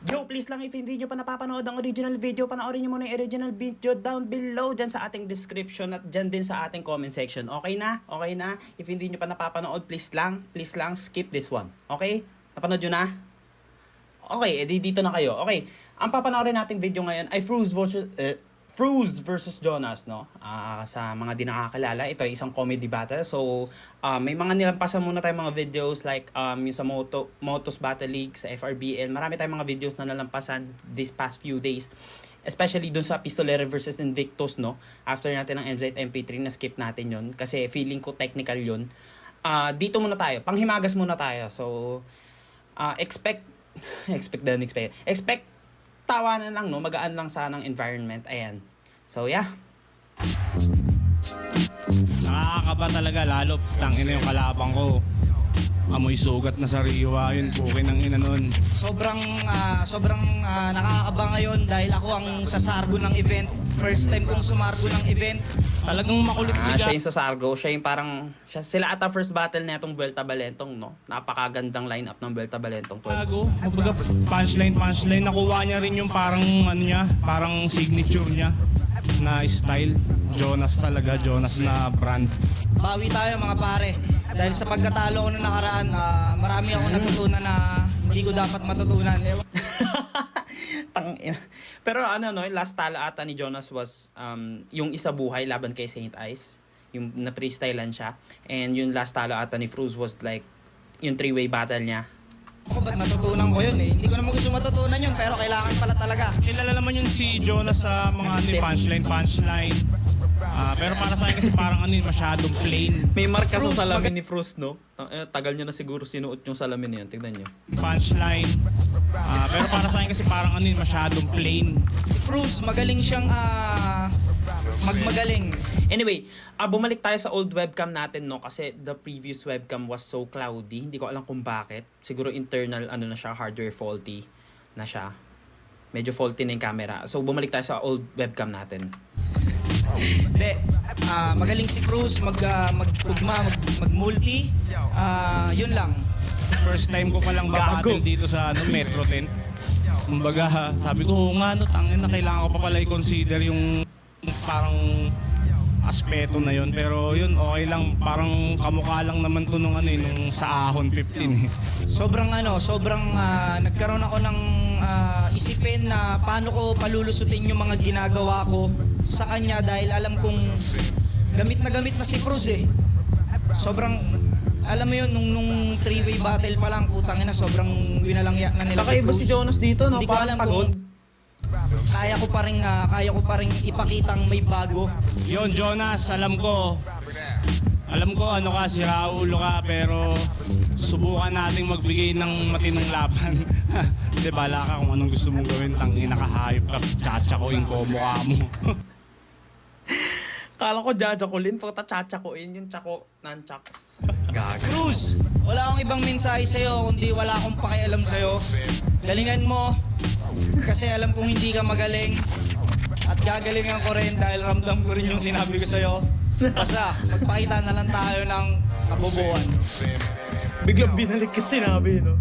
Yo, please lang if hindi nyo pa napapanood ang original video, panoorin nyo muna yung original video down below dyan sa ating description at dyan din sa ating comment section. Okay na? Okay na? If hindi nyo pa napapanood, please lang skip this one. Okay? Napanood nyo na? Okay, edi dito na kayo. Okay, ang papanoorin nating video ngayon ay Fruz versus Jonas, no? Sa mga di nakakilala, ito ay isang comedy battle. So, may mga nilampasan muna tayong mga videos like yung sa Motos Battle League, sa FRBL. Marami tayong mga videos na nalampasan this past few days. Especially dun sa Pistolero versus Invictus, no? After natin ng MZ MP3, na skip natin yon kasi feeling ko technical yun. Dito muna tayo. Panghimagas muna tayo. So, expect tawanan lang, no? Magaan lang sana ng environment. Ayan. So, yeah. Nakakaba talaga, lalo tangin na yung kalabang ko. Amoy sugat na sariwa yun, pukin ng ina nun. Sobrang nakakaba ngayon dahil ako ang sasargo ng event. First time kong sumargo ng event. Talagang makulit si Siya yung sa Sargo. Siya yung parang... sila ata first battle na itong Vuelta Balentong, no? Napakagandang lineup ng Vuelta Balentong. Gago. Kumbaga punchline. Nakuha niya rin yung parang ano niya, parang signature niya na style. Jonas talaga, Jonas na brand. Bawi tayo mga pare. Dahil sa pagkatalo ko nung nakaraan, marami ako natutunan na hindi ko dapat matutunan. Pero ano, no, last talo ata ni Jonas was yung isa buhay laban kay Saint Ice. Yung na-freestylean siya. And yung last talo ata ni Fruz was like yung three-way battle niya. Ako ba't matutunan ko yun eh? Hindi ko naman gusto matutunan yun, pero kailangan pala talaga. Kilala naman yun si Jonas sa mga punchline. Pero para sa akin kasi parang ano yun, masyadong plain. May marka sa salamin ni Fruz, no? Tagal niya na siguro sinuot yung salamin na yun. Tignan nyo. Punchline. Pero para sa akin kasi parang ano yun, masyadong plain. Si Cruz, magaling siyang magmagaling. Anyway, bumalik tayo sa old webcam natin, no? Kasi the previous webcam was so cloudy. Hindi ko alam kung bakit. Siguro internal, ano na siya, hardware faulty na siya. Medyo faulty na yung camera. So, bumalik tayo sa old webcam natin. Hindi, magaling si Cruz, mag-multi. Yun lang. First time ko palang babattle dito sa Metro 10. Kumbaga, sabi ko, nga no, tangin na kailangan ko pa pala i-consider yung parang aspeto na yun. Pero yun, okay lang. Parang kamukha lang naman to nung sa Ahon 15. Sobrang nagkaroon ako ng isipin na paano ko palulusutin yung mga ginagawa ko sa kanya dahil alam kong gamit na si Cruz eh. Sobrang, alam mo yun, nung three-way battle pa lang, putang ina, sobrang winalangya na nila si Kakaiba Cruz. si Jonas dito, no? Hindi ko alam kung kaya ko pa rin ipakitang may bago. Yun, Jonas, alam ko ano ka, si Raulo ka, pero subukan nating magbigay ng matinong laban. Di bala ka kung anong gusto mong gawin, tangin nakahayop ka, tsatsakuin ko mukha mo. Kala ko jajakulin, pagka chachakuin yung chako nunchucks. Gaga. Cruz, wala akong ibang mensahe sa'yo kundi wala akong pakialam sa'yo. Galingan mo kasi alam kong hindi ka magaling at gagalingan ko rin dahil ramdam ko rin yung sinabi ko sa'yo. Basta magpakita na lang tayo ng kabubuan. Biglang binalik kasi sinabi, no?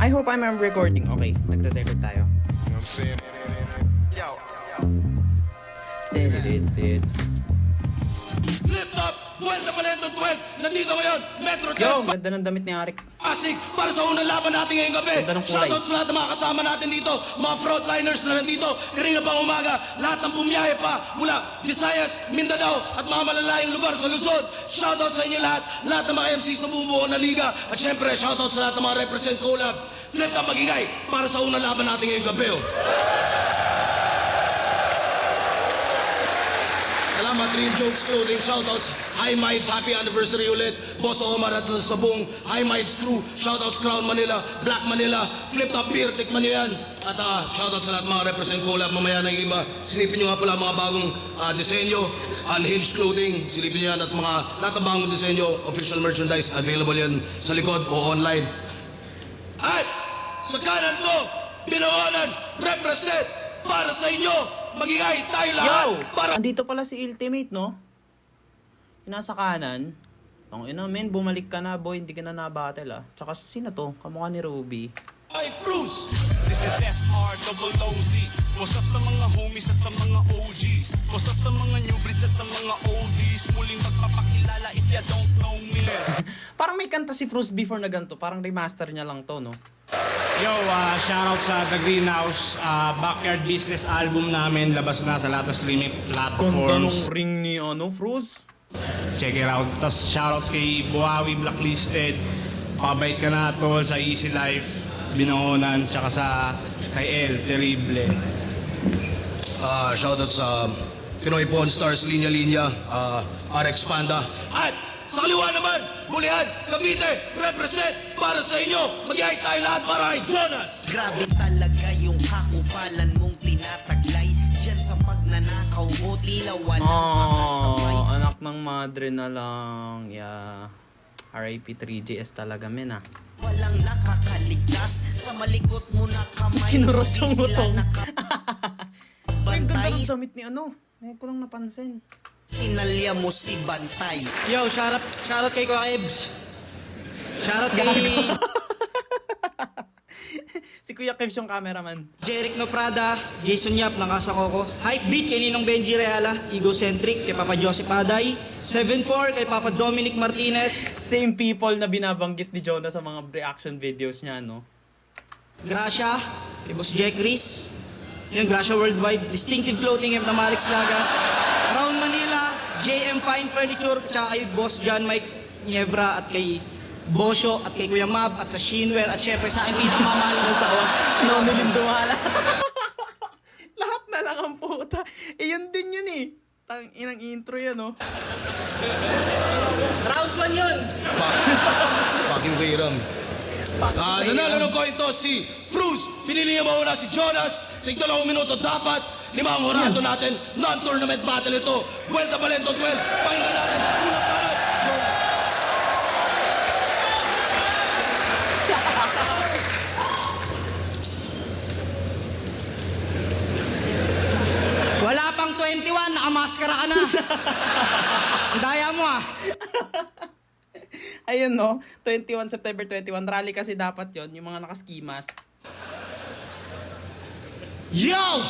I hope I'm recording. Okay, nagre-record tayo. Did. Flip top, Vuelta Balentong 12, nandito ngayon, Metro 10, Yo, ganda ng damit ni Arik. Pasig, para sa unang laban natin ngayong gabi. Ganda ng kulay. Shoutout sa lahat ng mga kasama natin dito, mga frontliners na nandito, kanina pang umaga, lahat ng bumiyahe pa mula Visayas, Mindanao, at mga malalayong lugar sa Luzon. Shoutout sa inyo lahat ng mga MCs na bumubuo na liga, at syempre, shoutout sa lahat ng mga represent collab. Flip top magigay, para sa unang laban natin ngayong gabi. Salamat, Real Jokes Clothing, shoutouts, High Minds, happy anniversary ulit, Boss Omar at sa Sabong, High Minds Crew, shoutouts Crown Manila, Black Manila, Flip Top Beer, tikman nyo yan. At shoutouts sa lahat mga represent collab, mamaya ng iba. Silipin nyo nga pala mga bagong disenyo, Unhinged Clothing, silipin nyo yan at lahat ng bagong disenyo, official merchandise, available yan sa likod o online. At sa kanan ko, binawalan, represent para sa inyo. Magigay tayo lahat. Yo! Andito pala si Ultimate, no? Yung nasa kanan. Ang ina, men, bumalik ka na, boy. Hindi ka na na-battle, ah. Tsaka, sino to? Kamukha ni Ruby. Ay, Fruz! This is FROOZ. What's up sa mga homies at sa mga OGs? What's up sa mga new breeds at sa mga oldies? Muling magpapakilala if you don't know me. Parang may kanta si Fruz before na ganito. Parang remaster niya lang to, no? Yo, shoutout sa The Greenhouse. Backyard Business album namin. Labas na sa lahat ng streaming platforms. ring ni, Fruz. Check it out. Tapos shoutouts kay Buhawi Blacklisted. Pabait ka na, tol, sa Easy Life. Binohonan, tsaka sa kay El Terrible. Shoutout sa Pinoy Pawn Stars, Linya Linya, RX Panda. At sa kaliwa naman, Bulihan, Cavite, represent para sa inyo. Mag-ihay tayo lahat para kay Jonas. Grabe talaga yung kakupalan mong tinataglay. Diyan sa pagnanakaw mo, tila walang makasabay. Anak ng madre na lang. Yeah. RIP 3GS talaga, men, ah. Walang nakakaligtas sa malikot mo na kamay. Kinurot Hindi yung sila utong. Ay, ganda nakabantay. ng damit ni Ngayon ko lang napansin. Sinalya mo si Bantay. Yo, shoutout kay Kuya Ebs. Shoutout kay Si Kuya Kevs yung cameraman. Jeric No Prada, Jason Yap ng Casa Coco, Hypebeat kay Ninong Benji Reala, Egocentric kay Papa Joseph Aday, 7-4 kay Papa Dominic Martinez, Same people na binabanggit ni Jonah sa mga reaction videos niya, no? Gracia kay Boss Jack Reese, yung Gracia Worldwide, Distinctive Clothing kay Tamalix Lagas, Crown Manila, JM Fine Furniture, tsaka kay Boss John Mike Niebra at kay Bosyo at kay Kuya Mab at sa Shinware at syempre sa akin pinakamamahal na sa No, nilindumala. Lahat na lang ang puta. Yun din yun, eh. Inang intro yan, no? Round 1 yun! Fuck you kay Ram. Nanalo ng coin toss si Fruz. Pinili niya mauna si Jonas. Tig 2 minuto dapat. 5 ang horado natin. Non-tournament battle ito. Vuelta Valento 12. Pakinggan natin. Unang panat. Wala pang 21, nakamaskara ka na. Ang daya mo ah. Ayun, no? 21 September 21. Rally kasi dapat yon yung mga nakaskimas. Yo!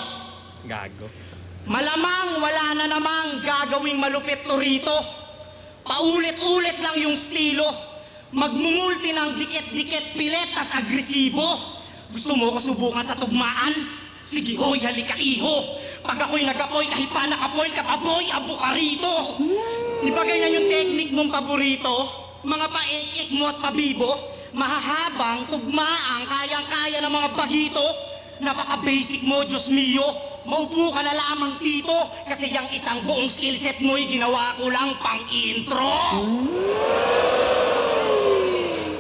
Gago. Malamang wala na namang gagawing malupit to rito. Paulit-ulit lang yung estilo. Magmumulti ng dikit-dikit pilet tas agresibo. Gusto mo ko subukan sa tugmaan? Sige hoy, halika iho. Pag ako'y nag-apoy kahit pa naka-foil ka pa boy, abo ka rito. Di ba ganyan yung technique mong paborito? Mga paik-ik mo at pabibo? Mahahabang, tugmaang, kayang-kaya ng mga bagito? Napaka-basic mo, Diyos mio. Maupo ka na lamang dito kasi yung isang buong skillset mo'y ginawa ko lang pang-intro.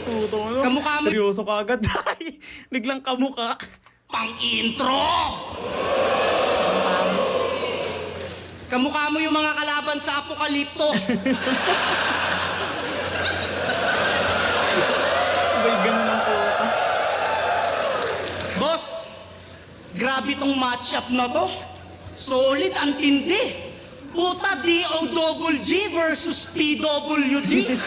Puto, ano? Kamukha mo- Seryoso ka agad. Biglang kamuka. Pang-intro! Kamukha mo yung mga kalaban sa Apokalipto. Sabay ganun ang puta. Boss, grabe tong matchup na to. Solid ang tindi. Puta DOGG versus PWD.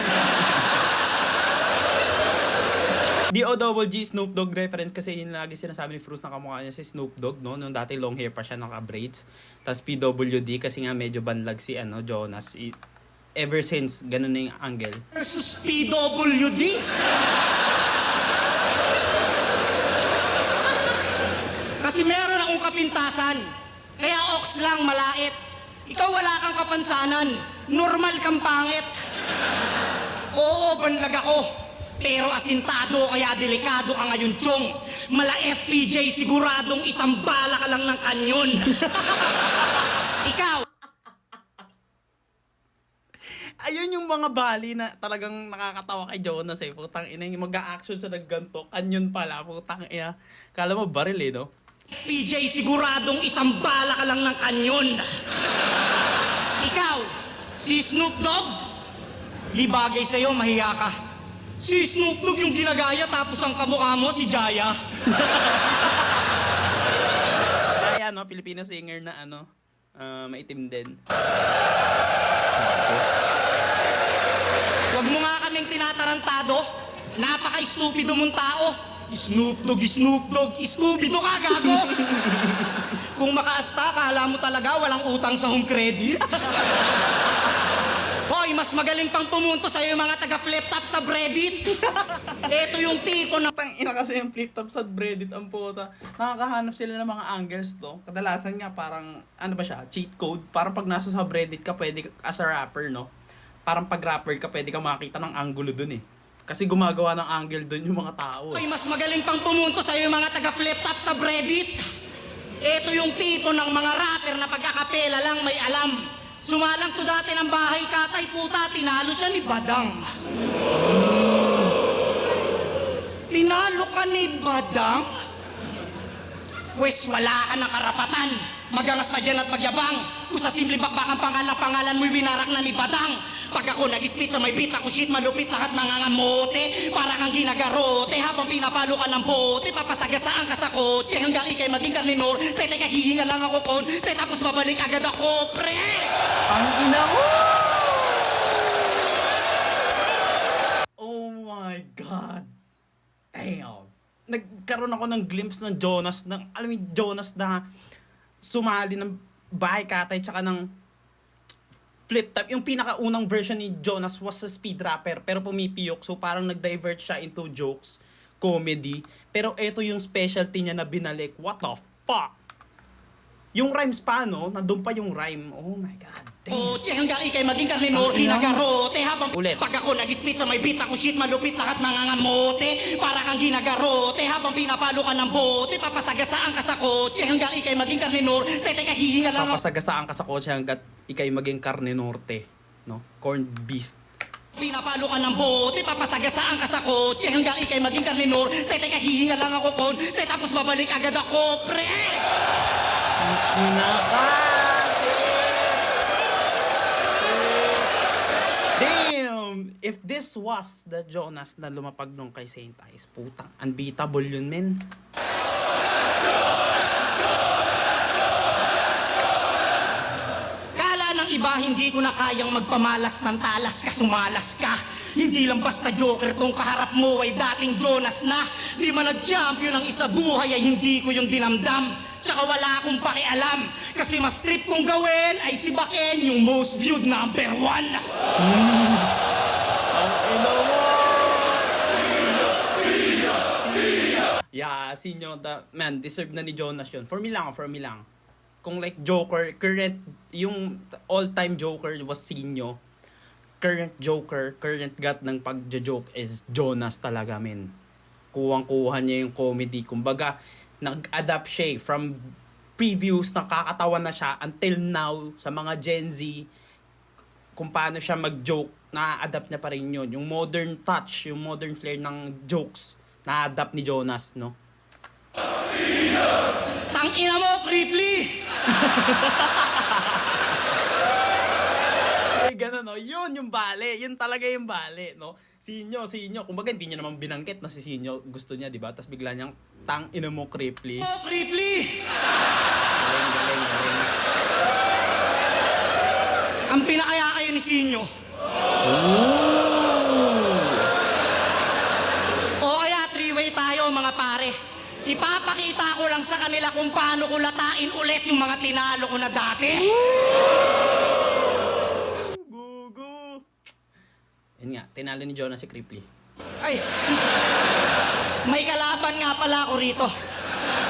DOGG Snoop Dogg reference kasi yun lagi sinasabi ni Fruz na kamukha niya si Snoop Dogg, no? Nung dati long hair pa siya, naka-braids. Tapos PWD kasi nga medyo banlag si Jonas. Ever since, ganun na yung angle. Versus PWD. Kasi meron akong kapintasan. Kaya ox lang malait. Ikaw wala kang kapansanan. Normal kang pangit. Oo, banlag ako. Pero asintado kaya delikado ka ngayon, Chong. Mala FPJ siguradong isang bala ka lang ng kanyon. Ikaw. Ayun yung mga bali na talagang nakakatawa kay Jonas, eh. Putang ina, yung mag-a-action siya ng ganito. Kanyon pala, putang ina. Kala mo baril, eh, no? PJ, siguradong isang bala ka lang ng kanyon. Ikaw, si Snoop Dogg, di bagay sa'yo, mahiya ka. Si Snoop Dogg yung ginagaya tapos ang kamukha mo si Jaya. Kaya, no? Filipino singer na, maitim din. Huwag mo nga kaming tinatarantado. Napaka-stupido mong tao. Snoop Dogg, Scooby-Doo ka, gago! Kung makaasta, kala mo talaga walang utang sa home credit. Hoy, mas magaling pang pumunto sa'yo yung mga taga-flip-top sa Reddit. Ito yung tipo na... Tang ina kasi yung flip top sa Reddit ang puta. Nakakahanap sila ng mga angles to. Kadalasan nga parang, ano ba siya, cheat code. Parang pag nasa sa Reddit ka, pwede as a rapper, no? Parang pag rapper ka, pwede ka makakita ng angulo dun eh. Kasi gumagawa ng angle dun yung mga tao eh. Hoy, mas magaling pang pumunto sa'yo yung mga taga-flip-top sa Reddit. Ito yung tipo ng mga rapper na pagkakapela lang may alam. Sumalang to dati ng bahay katay, puta, tinalo siya ni Badang. Tinalo ka ni Badang? Pwes wala ka ng karapatan. Magangas pa dyan at magyabang. Kung sa simpleng bakbakang pangalan mo'y winarak na ni Badang. Pag ako nag-spit sa may beat, ako shit, malupit lahat mangangamote. Para kang ginagarote, habang pinapalo ka ng bote. Papasagasaan ka sa kotse, hanggang ikay maging karninor. Teka, hihinga lang ako kon. Tapos babalik agad ako, pre! Ang ina mo! Oh my God! Damn! Nagkaroon ako ng glimpse ng Jonas, alam mo yung Jonas na sumali ng bahay katay tsaka ng flip top. Yung pinakaunang version ni Jonas was a speed rapper pero pumipiyok, so parang nag-divert siya into jokes, comedy. Pero eto yung specialty niya na binalik. What the fuck? Yung rhymes pa, no? Nandun pa yung rhyme. Oh my God. Damn. Kotse, hanggang ikay maging karninor. Ginagarote, habang Ulit. pag ako nag-spit sa may beat, ako shit, malupit lahat mangangamote. Para kang ginagarote, habang pinapalo ka ng bote. Papasagasaan ka sa kotse, hanggang ikay maging karninor. Teka, hihinga lang ako. Papasagasaan ka sa kotse hanggat ikay maging karne norte, no? Corned beef. Pinapalo ka ng bote, papasagasaan ka sa kotse, hanggang ikay maging karninor. Teka, hihinga lang ako kon. Tapos babalik agad ako, pre! Damn! If this was the Jonas na lumapag nung kay Saint Ice, putang unbeatable yun, men. Kala ng iba, hindi ko na kayang magpamalas ng talas ka, sumalas ka. Hindi lang basta joker tong kaharap mo ay dating Jonas na. Di man nag-champion ang isa buhay ay hindi ko yung dinamdam. Tsaka wala akong pakialam. Kasi mas trip kong gawin ay si Baken yung most viewed #1. Yeah, Sinyo, man, deserve na ni Jonas yun. For me lang. Kung like Joker, current, yung all-time Joker was Sinyo. Current Joker, current god ng pagjo-joke is Jonas talaga, men. Kuwang-kuha niya yung comedy. Kumbaga, nag-adapt siya from previous, nakakatawa na siya until now sa mga Gen Z, kung paano siya mag-joke, na-adapt niya pa rin yun. Yung modern touch, yung modern flair ng jokes, na-adapt ni Jonas, no? Tangina mo, Creeply! Ay, ganun, no? Yun yung bale. Yun talaga yung bale, no? Sinyo. Kumbaga, hindi niya naman binangkit na si Sinyo. Gusto niya, di ba? Tapos bigla niyang, ina mo, Creeply. Oh, Creeply! Galing. Ang pinakaya kayo ni Sinyo. O kaya three-way tayo, mga pare. Ipapakita ko lang sa kanila kung paano ko latain ulit yung mga tinalo ko na dati. Gugu. Yun nga, tinalo ni Jonas si Creeply. Ay, may kalaban nga pala ako rito.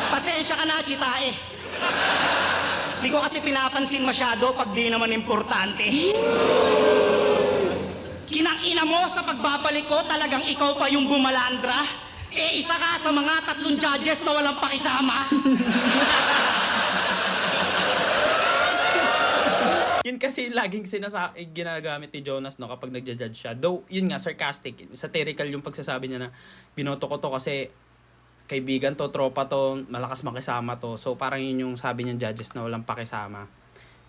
Pasensya ka na, Chitae. Di ko kasi pinapansin masyado pag di naman importante. Kinang-ina mo sa pagbabalik ko, talagang ikaw pa yung bumalandra. Isa ka sa mga 3 judges na walang pakisama. Yun kasi laging ginagamit ni Jonas, no, kapag nagja-judge siya. Though, yun nga, sarcastic. Satirical yung pagsasabi niya na binoto ko to kasi kaibigan to, tropa to, malakas makisama to. So, parang yun yung sabi niyang judges na walang pakisama.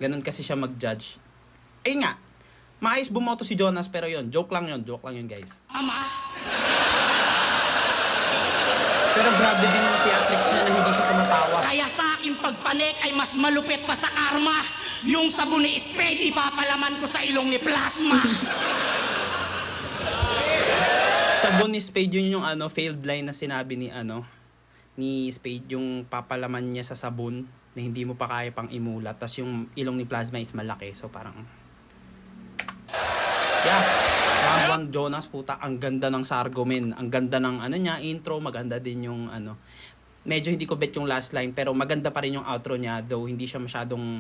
Ganun kasi siya mag-judge. Ayun nga, maayos bumoto si Jonas, pero yun, joke lang yun, guys. Ama, Pero grabe din yung theatrics niya na hindi siya tumatawa. kaya sa aking pagpanik ay mas malupit pa sa karma. Yung sabon ni Spade, ipapalaman ko sa ilong ni Plasma. sabon ni Spade yun yung failed line na sinabi ni Spade, yung papalaman niya sa sabon na hindi mo pa kaya pang imulat, tas yung ilong ni Plasma is malaki, so parang round 1 Jonas, puta, ang ganda ng Sargo, men. Ang ganda ng niya, intro, maganda din yung medyo hindi ko bet yung last line, pero maganda pa rin yung outro niya, though hindi siya masyadong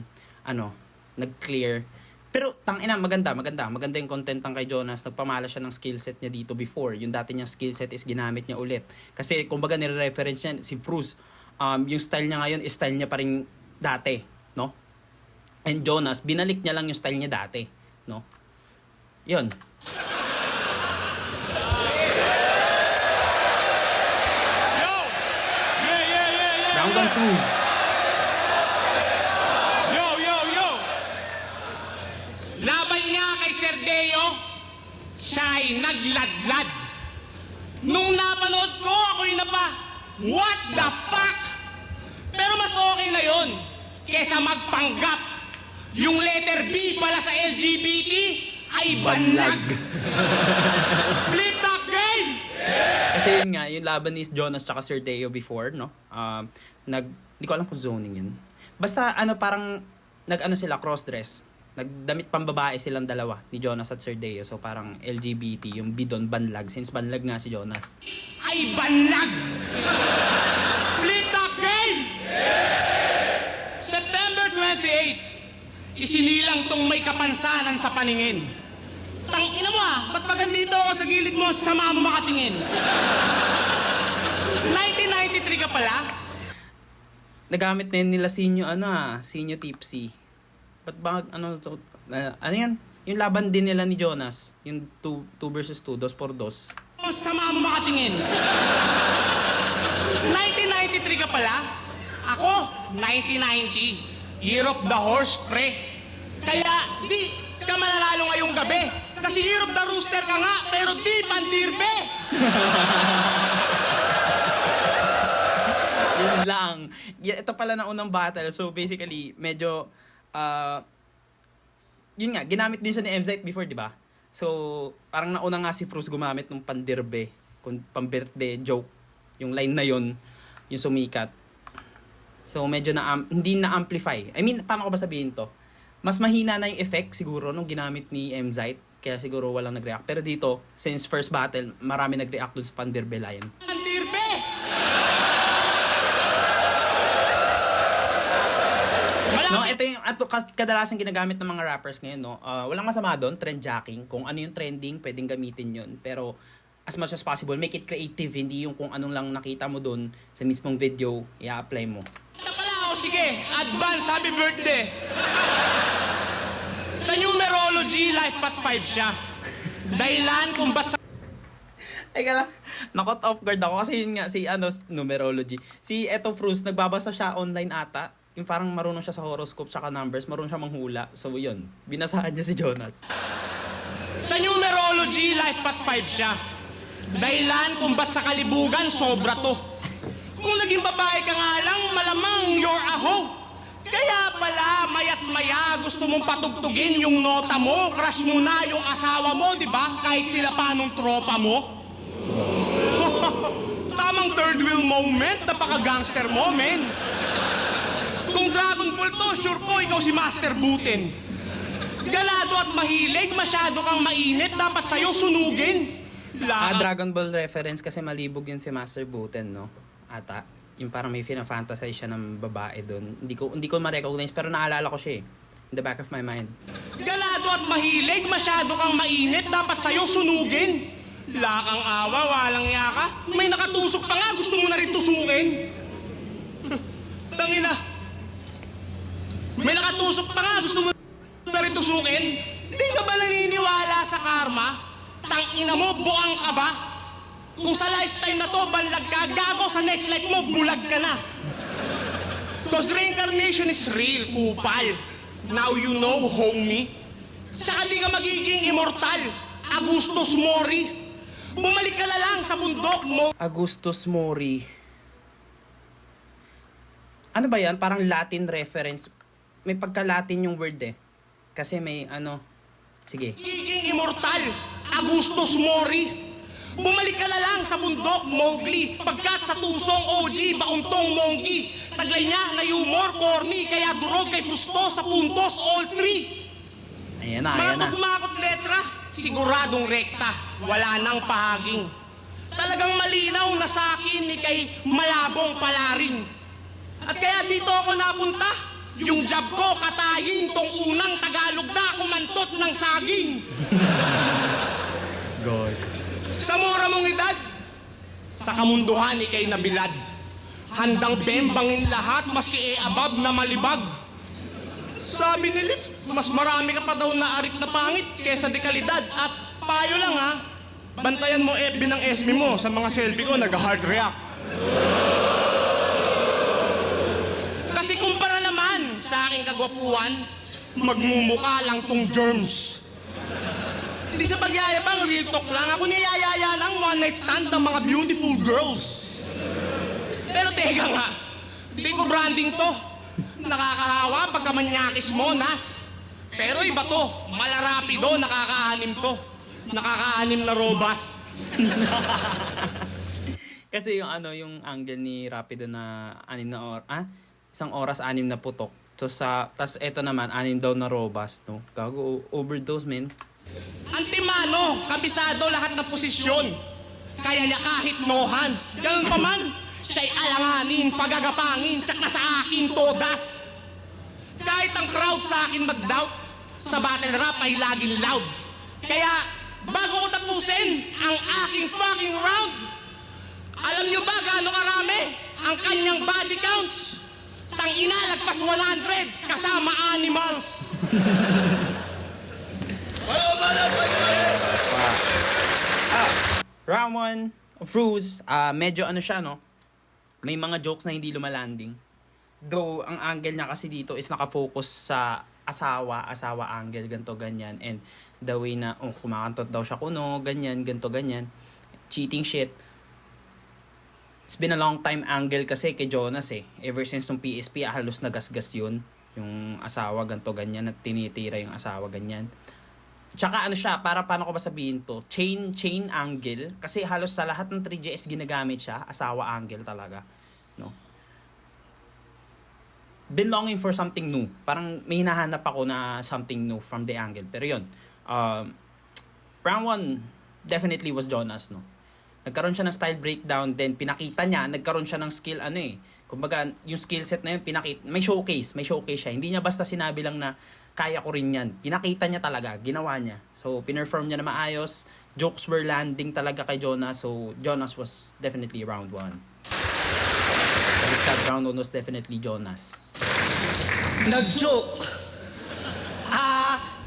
nag-clear. Pero tangina, maganda yung content ng kay Jonas. Nagpamala siya ng skill set niya dito before. Yung dati niyang skill set is ginamit niya ulit. Kasi kumbaga nire-reference niya si Bruce. Yung style niya ngayon is style niya pa rin dati, no? And Jonas, binalik niya lang yung style niya dati, no? Yun. Yo! Yeah. Round 1 Cruz. Laban niya kay Serdeo, siya ay nagladlad. Nung napanood ko, ako'y what the fuck? Pero mas okay na yon kesa magpanggap. Yung letter B pala sa LGBT ay banlag. Flip top game! Kasi yun nga, yung laban ni Jonas tsaka Sir Deo before, no? Hindi ko alam kung zoning yun. Basta parang sila cross-dress. Nagdamit pambabae silang dalawa, ni Jonas at Sir Deo. So parang LGBT, yung bidon, banlag. Since banlag nga si Jonas. Ay banlag! Flip top game! September 28, isinilang tong may kapansanan sa paningin. Tangina mo ba't pag andito ako sa gilid mo, sama mo makatingin? 1993 ka pala? Nagamit na yun nila Sinyo Tipsy. Ba't ba, yan? Yung laban din nila ni Jonas. Yung 2 versus 2, 2 por 2. Sama mo makatingin. 1993 ka pala? Ako, 1990. Year of the horse, pre. Kaya, di ka mananalo ngayong gabi. Kasi year of the rooster ka nga, pero di pandirbe. Yun lang. Ito pala na unang battle. So basically, medyo yun nga, ginamit din siya ni MZ before, di ba? So, parang nauna nga si Fruz gumamit ng pandirbe, pang-birthday joke. Yung line na yun, yung sumikat. So, medyo hindi na-amplify. I mean, paano ko ba sabihin to? Mas mahina na yung effect siguro nung ginamit ni MZ, kaya siguro walang nag-react. Pero dito, since first battle, marami nag-react dun sa pandirbe line. Pandirbe! No, ito yung kadalasan ginagamit ng mga rappers ngayon, no. Walang masama doon, trend jacking. Kung ano yung trending, pwedeng gamitin 'yun. Pero as much as possible, make it creative, hindi yung kung anong lang nakita mo doon sa mismong video, i-apply mo. Ano pala ako? Sige, advance happy birthday. Sa numerology, life path 5 siya. Dahilan kung ba't sa Teka lang, nakot off guard ako kasi yun nga, si numerology. Si Eto Fruz, nagbabasa siya online ata. Yung parang marunong siya sa horoscope saka numbers, marunong siya manghula. So yun, binasahan niya si Jonas. Sa numerology, life path 5 siya. Dahilan kung ba't sa kalibugan, sobra to. Kung naging babae ka nga lang, malamang you're a hoe. Kaya pala, mayat maya, gusto mong patugtugin yung nota mo, crush mo na yung asawa mo, di ba? Kahit sila pa nung tropa mo. Tamang third wheel moment, napaka-gangster mo, men. Kung Dragon Ball to, sure ko ikaw si Master Buten. Galado at mahilig, masyado kang mainit, dapat sa'yo sunugin. Dragon Ball reference kasi malibog yun si Master Buten, no? Ata, yung parang may fina-fantasize siya ng babae doon. Hindi ko ma-recognize, pero naalala ko siya in the back of my mind. Galado at mahilig, masyado kang mainit, dapat sa'yo sunugin. Lakang awa, walang yaka. May nakatusok pa nga, gusto mo na rin tusukin. Tangina. May nakatusok pa nga, gusto mo na rin tusukin? Di ka ba naniniwala sa karma? Tangina mo, buang ka ba? Kung sa lifetime na to, banlag ka, gago sa next life mo, bulag ka na. Cause reincarnation is real, kupal. Now you know, homie. Tsaka di ka magiging immortal. Augustus Mori. Bumalik ka na lang sa bundok mo. Augustus Mori. Ano ba yan? Parang Latin reference. May pagka-Latin yung word eh. Kasi may Sige. Magiging immortal. Augustus Mori. Bumalik ka na lang sa bundok, Mowgli, pagkat sa tusong OG, bauntong Monggi. Taglay niya na humor, corny, kaya durog kay Fusto sa puntos, all three. Ayan na, Mga ayan na. tugmakot letra, siguradong rekta, wala nang pahaging. Talagang malinaw na sa akin ni kay malabong palarin. At kaya dito ako napunta, yung job ko katayin tong unang Tagalog na kumantot ng saging. God. Sa mura mong edad, sa kamunduhan ikay nabilad. Handang bembangin lahat maski abab na malibag. Sabi ni Lip, mas marami ka pa daw na arit na pangit kesa dekalidad. At payo lang ha, bantayan mo FB ng SB mo sa mga selfie ko nag-hard react. Kasi kumpara naman sa aking kagwapuan, magmumuka lang tong germs. Hindi sa pagyayabang, real talk lang. Ako niyayaya ng one night stand ng mga beautiful girls. Pero teka nga, hindi ko branding to. Nakakahawa pagka manyakis mo, Nas. Pero iba to, malarapido, nakakaanim to. Nakakaanim na robas. Kasi yung ano, yung angle ni Rapido na 1 oras 6 na putok. So tas eto naman 6 daw na robas, no. Gago, overdose, men. Antimano, kabisado lahat ng posisyon. Kaya niya kahit no hands. Ganun pa man, siya'y alanganin, pagagapangin, tsaka sa akin todas. Kahit ang crowd sa akin mag-doubt, sa battle rap ay laging loud. Kaya, bago ko tapusin ang aking fucking round, alam nyo ba gaano karami ang kanyang body counts? Tangina, lagpas 100 kasama animals. Round 1 of Ruse, medyo ano siya, no? May mga jokes na hindi lumalanding. Though, ang angle niya kasi dito is nakafocus sa asawa angle, ganto ganyan. And the way na, kumakantot daw siya kuno, ganyan, ganto ganyan. Cheating shit. It's been a long time angle kasi kay Jonas eh. Ever since nung PSP, halos nagasgas yun. Yung asawa, ganto ganyan, at tinitira yung asawa, ganyan. Tsaka ano siya, paano ko ba sabihin to? Chain angle. Kasi halos sa lahat ng 3GS ginagamit siya. Asawa angle talaga. No? Been longing for something new. Parang may hinahanap ako na something new from the angle. Pero yun. Round 1 definitely was Jonas, no? Nagkaroon siya ng style breakdown. Then pinakita niya, nagkaroon siya ng skill kumbaga, yung skill set na yun, may showcase siya. Hindi niya basta sinabi lang na kaya ko rin yan. Pinakita niya talaga, ginawa niya. So, pinerform niya na maayos. Jokes were landing talaga kay Jonas. So, Jonas was definitely round 1. Baliktad, round 1 was definitely Jonas. Nag-joke.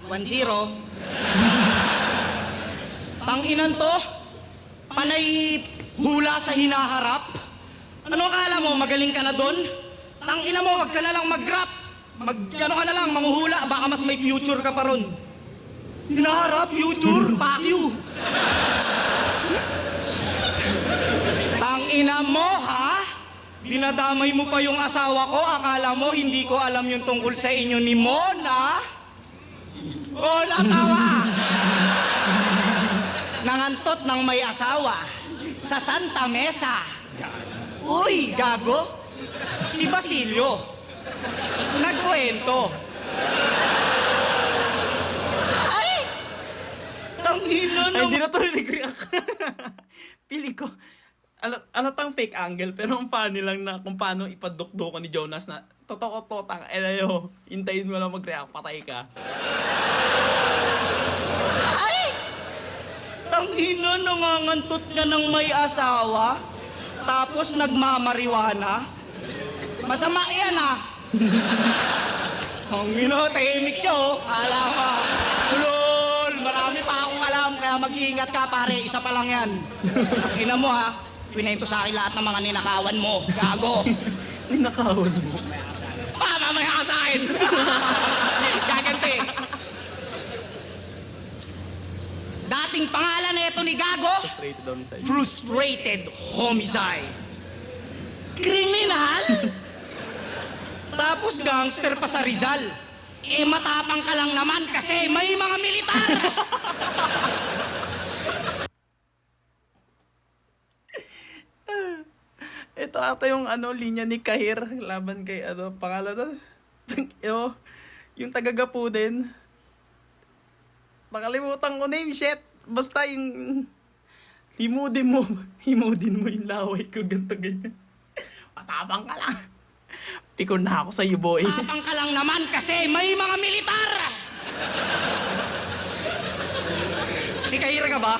1-0. Tanginan to, panay hula sa hinaharap. Ano akala mo, magaling ka na doon? Tangina mo, wag ka na lang mag-rap. Ano ka na lang, manghuhula, baka mas may future ka pa ron. Hinaharap, future, fuck you. Tangina mo, ha? Dinadamay mo pa yung asawa ko, akala mo hindi ko alam yung tungkol sa inyo ni Mona? O, natawa! Nangantot ng may asawa sa Santa Mesa. Uy, gago! Si Basilio. Nagkwento. Ay! Tangina Ay, hindi naman. na to nag-react. Pili ko, ano tang fake angle, pero ang funny lang na kung paano ipadukdo ko ni Jonas na, totoo to, tang-elayo, hintayin mo lang mag-react, patay ka. Ay! Tangina, nangangantot ka ng may asawa, tapos nagmamariwana. Masama yan, ha? Tangina, tahimik siya, oh. Alam ka. Ulol, marami pa akong alam, kaya mag-iingat ka, pare. Isa pa lang yan. Tangina mo, ha? Pinento sa akin lahat ng mga ninakawan mo. Gago. Ninakawan mo. Mamaya ka sa akin. Gaganti. Dating pangalan na ito ni Gago, Frustrated homicide. frustrated homicide. Kriminal? Tapos gangster pa sa Rizal. Eh matapang ka lang naman kasi may mga militar. Ito ata yung linya ni Kahir laban kay pangalan na. Yung tagagapu din. Nakalimutan ko name, shit. Basta yung himudin mo yung laway ko, ganto ganyan. Matapang ka lang. Pikon na ako sa iyo, boy. Tapang ka lang naman kasi may mga militar! Si Kahir ka ba?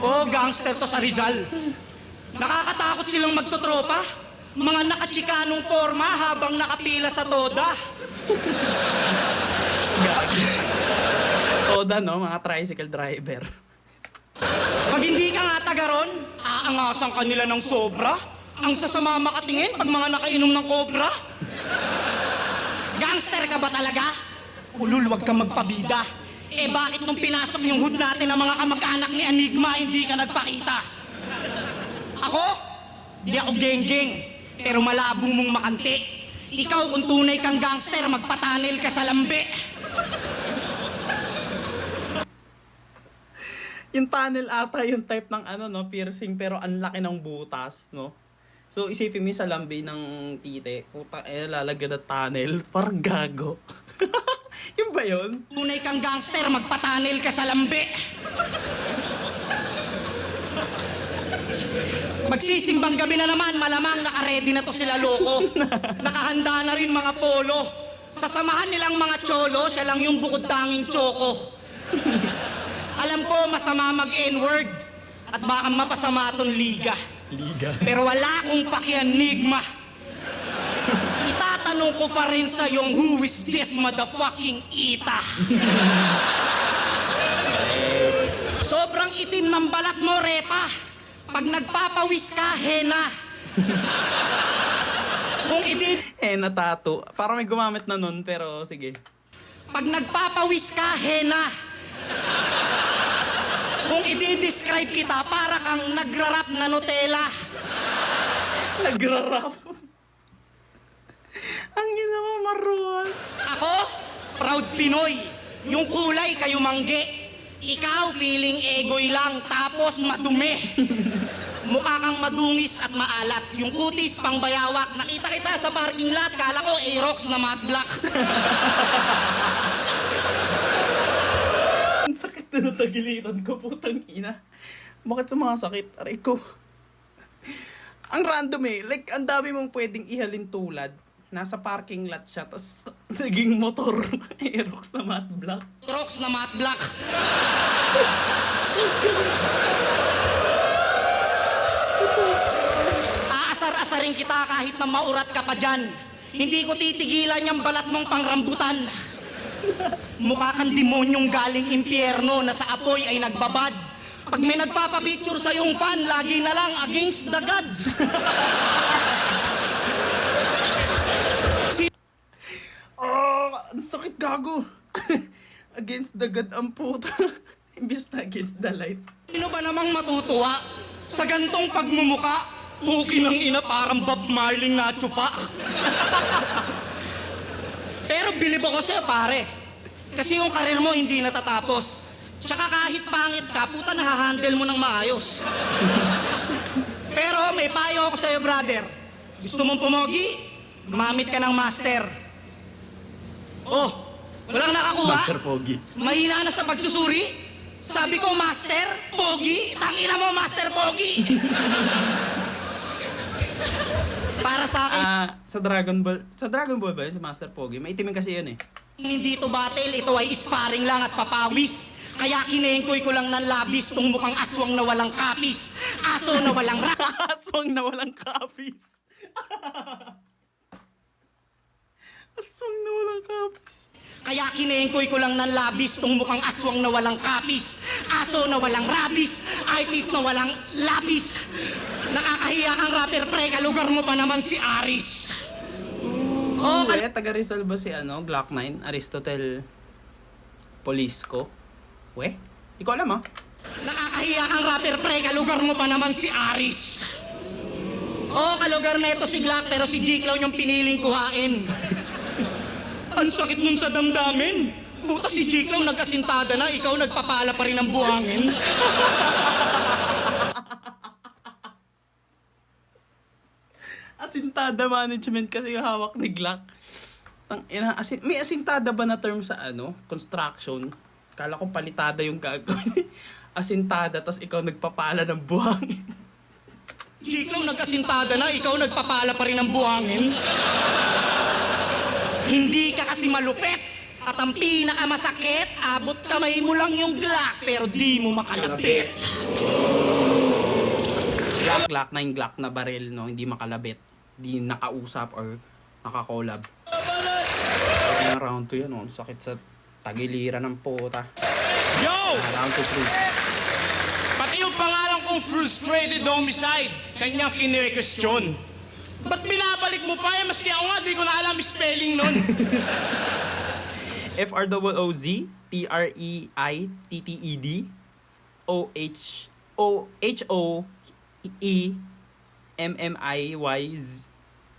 Oo, gangster to sa Rizal. Nakakatakot silang magtotropa. Mga nakatsikanong forma habang nakapila sa toda. Toda, no? Mga tricycle driver. Pag hindi ka nga taga ron, aangasan ka nila ng sobra. Ang sasama makatingin pag mga nakainom ng cobra. Gangster ka ba talaga? Ulul, wag kang magpabida. Eh bakit nung pinasok yung hood natin ng mga kamag-anak ni Enigma, hindi ka nagpakita? Ako? Di ako geng-geng, pero malabong mong makante. Ikaw kung tunay kang gangster, magpatanil ka sa lambe. Yung tunnel ata yung type ng piercing pero ang laki ng butas, no? So isipin mo yung sa lambi ng tite, puta, lalagyan ng tunnel, parang gago. Yung ba yun? Tunay kang gangster, magpatanil ka sa lambe. Magsisimbang gabi na naman, malamang naka-ready na to sila loko. Nakahanda na rin mga polo. Sasamahan nilang mga cholo, siya lang yung bukod tanging tsoko. Alam ko, masama mag-N-word at baka mapasama tong liga. Pero wala akong pakianigma. Itatanong ko pa rin sa yung who is this motherfucking Ita? Sobrang itim ng balat mo, Repa. Pag nagpapawis ka, hena. Kung Na tattoo. Parang may gumamit na nun, pero sige. Pag nagpapawis ka, hena. Kung i-describe kita, para kang nagrarap na Nutella. Nagrarap. Ang ina mo, maruwas. Ako, proud Pinoy. Yung kulay kayo mangge. Ikaw, feeling egoy lang, tapos madumi. Mukha kang madungis at maalat. Yung kutis, pang bayawak. Nakita kita sa parking lot, kala ko Aerox na matte black. Ang sakit na natagiliran ko, putang ina. Bakit sumasakit? Aray ko. Ang random like, ang dami mong pwedeng ihalin tulad. Nasa parking lot siya, tapos naging motor. Aerox na matte black. Aerox na matte black. Aasar-asarin kita kahit na maurat ka pa dyan. Hindi ko titigilan yung balat mong pangrambutan. Mukha kang demonyong galing impyerno na sa apoy ay nagbabad. Pag may nagpapapicture sa yung fan, lagi na lang against the God. Ang sakit, gago. Against the God ang puta. Imbis na against the light. Sino ba namang matutuwa sa gantong pagmumuka? Puki ng ina parang Bob Marley na tsupa. Pero bilib ako sa'yo, pare. Kasi yung karir mo hindi natatapos. Tsaka kahit pangit ka, puta nahahandle mo ng maayos. Pero may payo ako sa'yo, brother. Gusto mong pumogi? Gumamit ka ng master. Oh, walang nakakuha? Master Pogi. Mahina na sa pagsusuri? Sabi ko, Master Pogi? Tangina mo, Master Pogi! Para sa akin, Sa Dragon Ball ba yun, si Master Pogi? May itimin kasi yun eh. hindi to battle, ito ay sparring lang at papawis. Kaya kinengkoy ko lang ng labis tong mukhang aswang na walang kapis. Aso na walang Aswang na walang kapis. Aswang na walang kapis. Kaya kinengkoy ko lang ng labis tong mukhang aswang na walang kapis. Aso na walang rabis. Artist na walang lapis. Nakakahiya kang rapper pre, kalugar mo pa naman si Aris. Oh, Taga Rizal ba si Glock 9? Aristotle Polisco? We? Di ko alam nakakahiya kang rapper pre, kalugar mo pa naman si Aris. Oh, kalugar na ito si Glock pero si G-Clown yung piniling kuhain. Ang sakit nun sa damdamin. Buta si G-Clown nagkasintada na, ikaw nagpapala pa rin ng buhangin. Asintada management kasi yung hawak ni Glock. May asintada ba na term sa construction? Kala ko palitada yung gagawin. Asintada, tas ikaw nagpapala ng buhangin. Chiklo, nagkasintada na, ikaw nagpapala pa rin ng buhangin. Hindi ka kasi malupit. At ang pinakamasakit, abot kamay mo lang yung Glock, pero di mo makalapit. Glock na yung Glock na baril, no? Hindi makalabit. Hindi nakausap or nakakolab. Yung round 2 yan, no? Sakit sa tagiliran ng puta. Yo! Round 2, please. Pati yung pangalan kong frustrated homicide, kanyang kine-question. Ba't binabalik mo pa eh? Maski ako nga, di ko na alam yung spelling nun. FROOZ, TREITTED,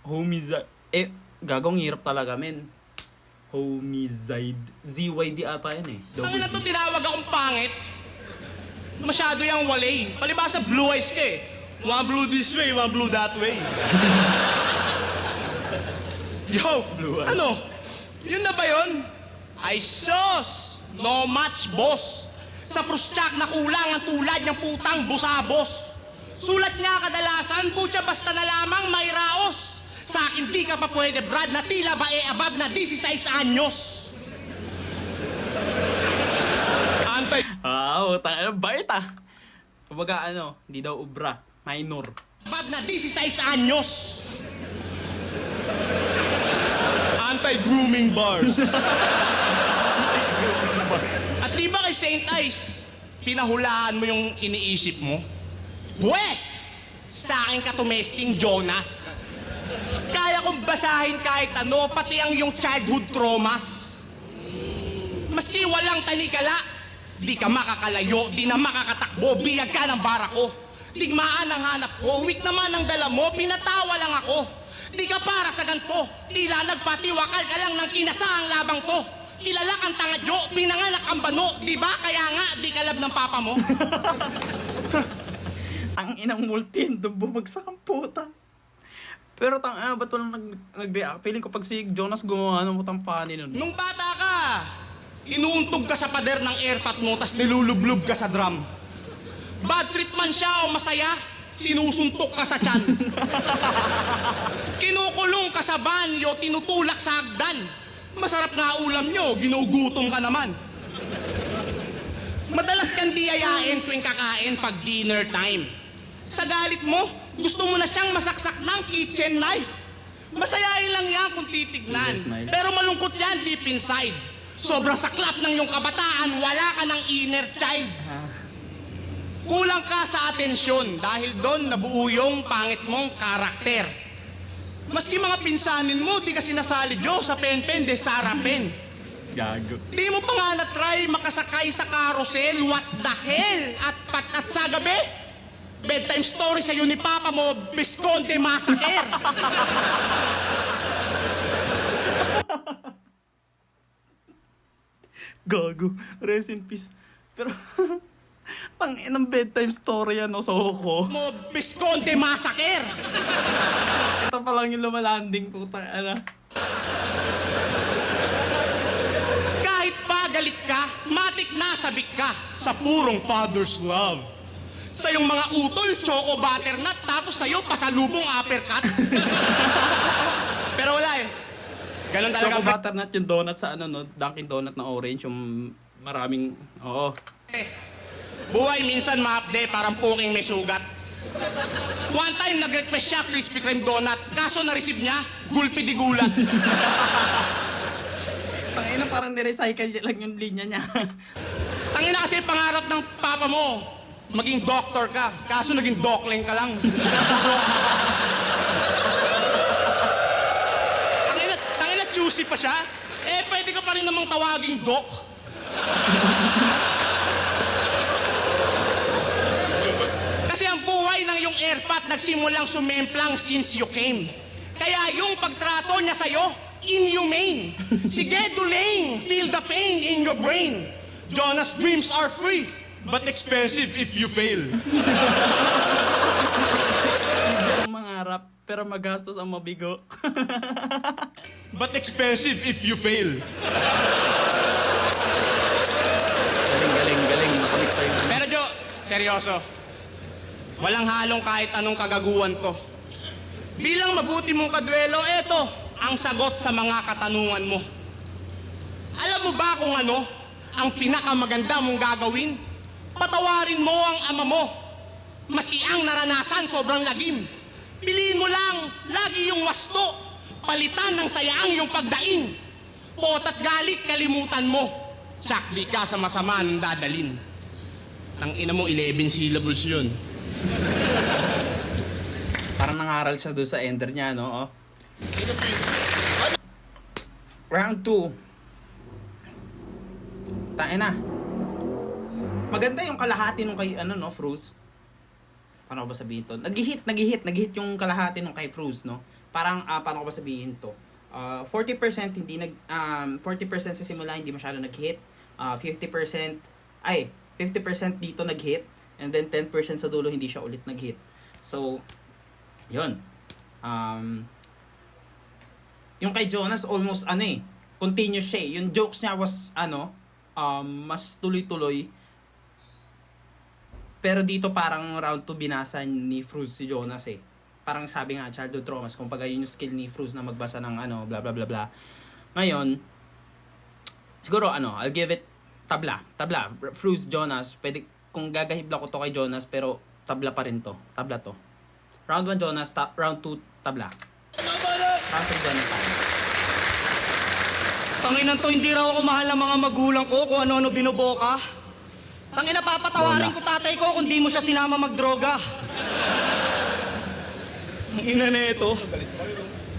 homicide. Gagawang hirap talaga, men. Homicide. ZYD ata yan eh. Ang ina to, tinawag akong pangit. Masyado yung walay. Palibasa, blue eyes ka eh. One blue this way, one blue that way. Yo, ano? Yun na ba yun? Ay sos! No match, boss. Sa frustyak na kulang ang tulad ng putang busabos. Sulat nga kadalasan, putya basta na lamang may raos. Sa akin di ka pa pwede, Brad, na tila ba above na 16 anyos. Antay. Utang, bait ah. Kumbaga hindi daw ubra. Minor. Above na 16 anyos. Anti-grooming bars. At di ba kay St. Ice, pinahulaan mo yung iniisip mo? Pwes, sa akin ka tumesting Jonas. Kaya kong basahin kahit ano, pati ang yung childhood traumas. Maski walang tanikala, di ka makakalayo, di na makakatakbo, biyag ka ng barako. Digmaan ang hanap ko, weak naman ang dala mo, pinatawa lang ako. Di ka para sa ganto, tila nagpatiwakal ka lang ng kinasahang labang to. Kilala kang tangadyo, pinanganak ang bano, di ba? Kaya nga, di kalab ng papa mo. Ang inang multin, doon bumagsak ang puta. Pero ba't walang nag-react? Feeling ko pag si Jonas gumawa ng putang funny nun. Nung bata ka, inuuntog ka sa pader ng airpot mo, tas nilulublob ka sa drum. Bad trip man siya o masaya, sinusuntok ka sa tiyan. Kinukulong ka sa banyo, tinutulak sa hagdan. Masarap nga ulam nyo, ginugutom ka naman. Madalas kang diyayain tuwing kakain pag dinner time. Sa galit mo, gusto mo na siyang masaksak ng kitchen knife. Masayain lang yan kung titignan. Pero malungkot yan deep inside. Sobrang saklap ng iyong kabataan, wala ka ng inner child. Kulang ka sa atensyon dahil doon nabuo yung pangit mong karakter. Maski mga pinsanin mo, di ka sinasali Joe sa pen-pen de Sara Pen. Gago. Di mo pa nga na-try makasakay sa carousel, what the hell? At sa gabi, bedtime story sa'yo ni Papa mo, Visconde Massacre. Gago. Rest in peace. Pero, ng bedtime story yan, so ko. Mo, Visconde Massacre. Ito pa lang yung lumalanding, puta. Kahit pa galit ka, matik na sabik ka sa purong father's love. Sa yung mga utol, choco butternut, tapos sa'yo, pasalubong uppercut. Pero wala eh. Ganun talaga. Choco butternut yung donut sa Dunkin' Donut na orange, yung maraming, oo. Buhay minsan ma-update, parang puking may sugat. One time, nag-request siya Krispy Kreme donut. Kaso na-receive niya, gulpi di gulat. Tangina, parang nirecycle niya lang yung linya niya. Tangina kasi pangarap ng papa mo, maging doctor ka. Kaso naging dokling ka lang. Tangina, choosy pa siya. Pwede ka pa rin namang tawaging doc. Kasi ang buhay ng iyong airpot nagsimulang sumemplang since you came. Kaya yung pagtrato niya sa'yo, inhumane. Sige, Dulane, feel the pain in your brain. Jonas, dreams are free, but expensive if you fail. Mangarap. pero magastos ang mabigo. But expensive if you fail. Galing. Nakamit pa yun. Pero Jo, seryoso. Walang halong kahit anong kagaguhan to. Bilang mabuti mong kadwelo, eto ang sagot sa mga katanungan mo. Alam mo ba kung ano ang pinakamaganda mong gagawin? Patawarin mo ang ama mo. Maski ang naranasan sobrang lagim. Piliin mo lang lagi yung wasto. Palitan ng sayaang yung pagdaing. Pot at galit kalimutan mo. Tsakli ka sa masama ng dadalin. Ang ina mo 11 syllables yun. Parang nangaral siya doon sa ender niya, no? Oh. Round 2. Tain na. Maganda yung kalahati nung kay, Fruz. Paano ko ba sabihin to? Nag-hit yung kalahati nung kay Fruz, no? Parang, paano ko ba sabihin to? 40% hindi 40% sa simula hindi masyado nag-hit. 50% dito nag-hit. And then 10% sa dulo hindi siya ulit nag-hit. So, yun. Yung kay Jonas almost continuous siya eh. Yung jokes niya was mas tuloy-tuloy. Pero dito parang round 2 binasa ni Fruz si Jonas eh. Parang sabi nga childhood traumas, kung pag yun yung skill ni Fruz na magbasa ng bla bla bla bla. Ngayon, siguro I'll give it tabla. Fruz, Jonas, pwede kung gagahibla ko to kay Jonas pero tabla pa rin to. Tabla to. Round 1 Jonas, round 2 tabla. Round 3 Jonas tabla. Tanginan to, hindi raw ako mahal ng mga magulang ko kung ano-ano binoboka. Tangina, papatawarin ko tatay ko kung di mo siya sinama magdroga. Ang ina na ito.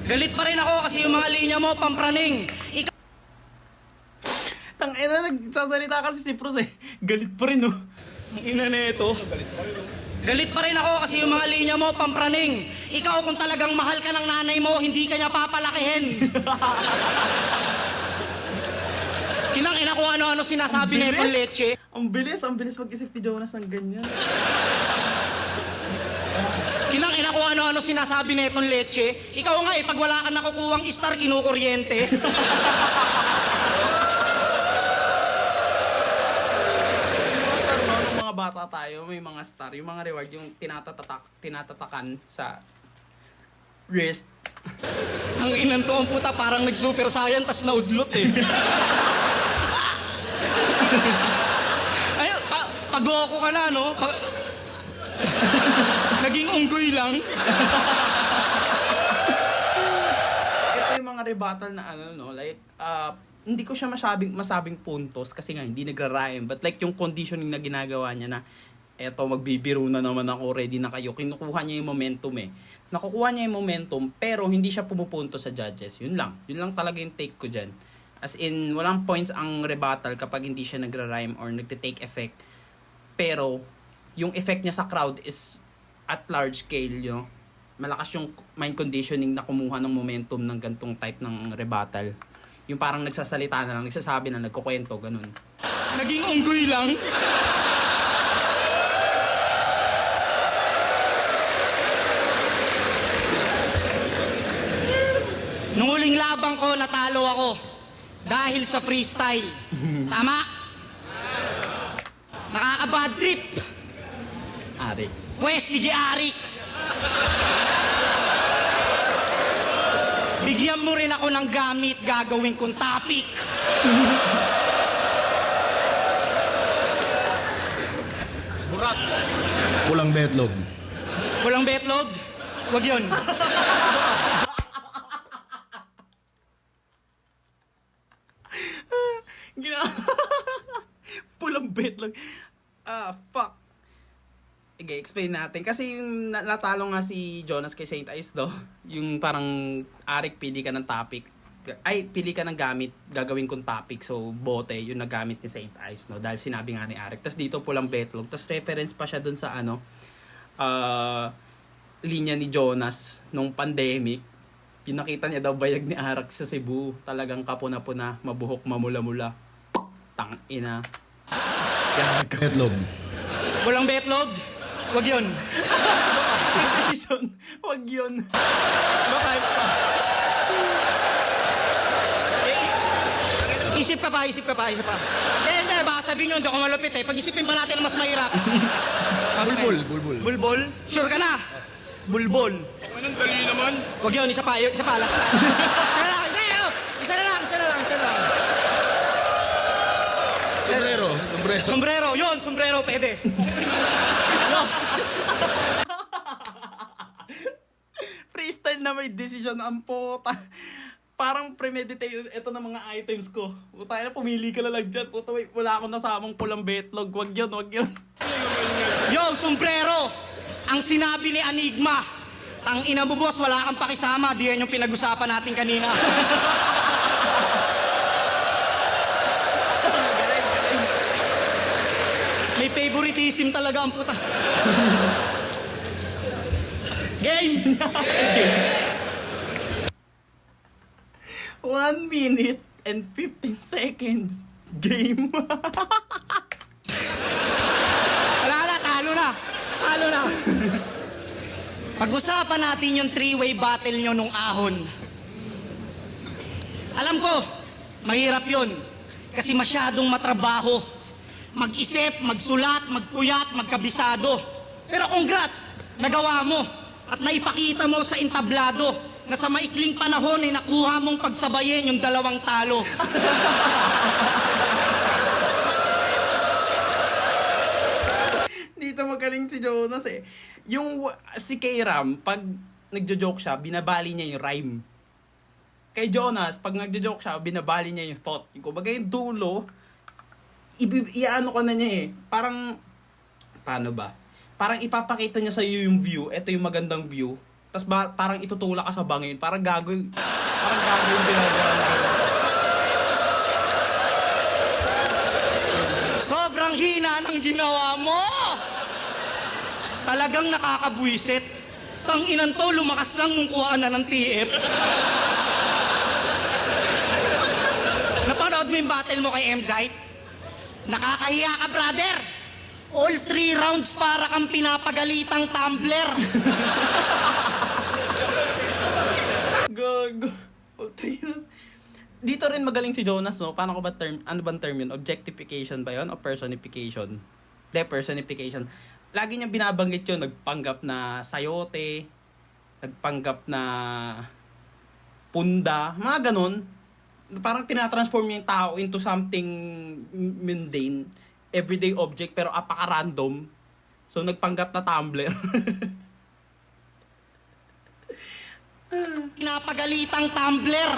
Galit pa rin ako kasi yung mga linya mo, pampraning. Tangina, nagsasalita kasi si Fruz eh. Galit pa rin, no? Ang ina na ito. Galit pa rin ako kasi yung mga linya mo, pampraning. Ikaw kung talagang mahal ka ng nanay mo, hindi ka niya papalakihin. Kinang ina ko ano-ano sinasabi na itong leche. Ang bilis mag-isip ni Jonas ng ganyan. Kinang ina ko ano-ano sinasabi na itong leche. Ikaw nga pag wala ka nakukuhang star, kinukuryente. Star, no? Nung mga bata tayo, may mga star. Yung mga reward, yung tinatatakan sa wrist. Ang inan to ang puta, parang nag-super saiyan tas naudlot eh. Ay, pag-Goku ka na, no? Naging unggoy lang. Ito yung mga rebuttal na hindi ko siya masabing puntos kasi nga hindi nagra-rhyme. But like yung conditioning na ginagawa niya na eto magbibiro na naman ako, ready na kayo. Kinukuha niya yung momentum eh. Nakukuha niya yung momentum pero hindi siya pumupunto sa judges. Yun lang talaga yung take ko dyan. As in, walang points ang rebuttal kapag hindi siya nagra-rhyme or nagte-take effect. Pero, yung effect niya sa crowd is at large scale, malakas yung mind conditioning na kumuha ng momentum ng gantong type ng rebuttal. Yung parang nagsasalita na lang, nagsasabi na, nagkukwento, ganun. Naging unggoy lang. Nung huling labang ko, natalo ako. Dahil sa freestyle. Tama? Nakaka-bad trip. Arik. Pwes, sige Arik. Bigyan mo rin ako ng gamit, gagawin kong topic. Burat. Walang betlog. Walang betlog? Wag yun. Pulang betlog. Fuck. Okay, explain natin. Kasi yung natalo nga si Jonas kay Saint Ice, do. Yung parang, Arik, pili ka ng topic. Pili ka ng gamit, gagawin kong topic. So, bote, yung nagamit ni Saint Ice, no. Dahil sinabi nga ni Arik. Tapos dito, pulang betlog. Tapos reference pa siya dun sa, linya ni Jonas nung pandemic. Yung nakita niya daw bayag ni Arak sa Cebu. Talagang kapuna-puna, mabuhok, mamula-mula. Tangina. Betlog. Walang betlog? Wag yun. Precision. Wag Wag yun. Baka Isip ka pa. Hindi, baka sabihin nyo, hindi ako malupit eh. Pag-isipin pa natin ang mas mahirap. Bulbul. Bulbol? Sure ka na? Bulbol. Anong dali naman? Wag yun, isa pa, last na. Isa na lang, hindi, isa na lang. Sombrero. Sombrero, yun, sombrero, pwede. No. Freestyle na may decision ang puta. Parang premeditated ito na mga items ko. Puta na, pumili ka na lang dyan. Puta, wala akong nasamang pulang betlog. Wag yun. Yo, sombrero! Ang sinabi ni Enigma, ang ina mo boss, wala kang pakisama. Di yan yung pinag-usapan natin kanina. May favoritism talaga ang puta. Game! 1 minute and 15 seconds. Game. Wala, talo na. Pag-usapan natin yung three-way battle nyo nung ahon. Alam ko, mahirap yun. Kasi masyadong matrabaho. Mag-isip, magsulat, magpuyat, magkabisado. Pero congrats, nagawa mo. At naipakita mo sa entablado na sa maikling panahon ay nakuha mong pagsabayin yung dalawang talo. Dito magaling si Jonas eh. Si K-Ram, pag nagjo-joke siya, binabali niya yung rhyme. Kay Jonas, pag nagjo-joke siya, binabali niya yung thought. Kumbaga yung dulo, iano ko na niya eh. Parang, paano ba? Parang ipapakita niya sa iyo yung view. Ito yung magandang view. Tapos parang itutulak ka sa bangin. Parang gago yung ginagawa niya. Sobrang hina ng ginawa mo! Talagang nakakabwisit. Tang-inan to, lumakas lang nung kuhaan na ng TF. Napanood mo yung battle mo kay M-Zite? Nakakahiya ka, brother! All 3 rounds para kang pinapagalitang tumbler. Gago. Dito rin magaling si Jonas, no? Paano ko ba ano bang term yun? Objectification ba yun? O personification? Personification. Lagi niyang binabanggit yun. Nagpanggap na sayote. Nagpanggap na punda. Mga ganun. Parang tinatransform niya yung tao into something mundane. Everyday object pero apaka-random. So nagpanggap na tumbler. Pinapagalitang tumbler.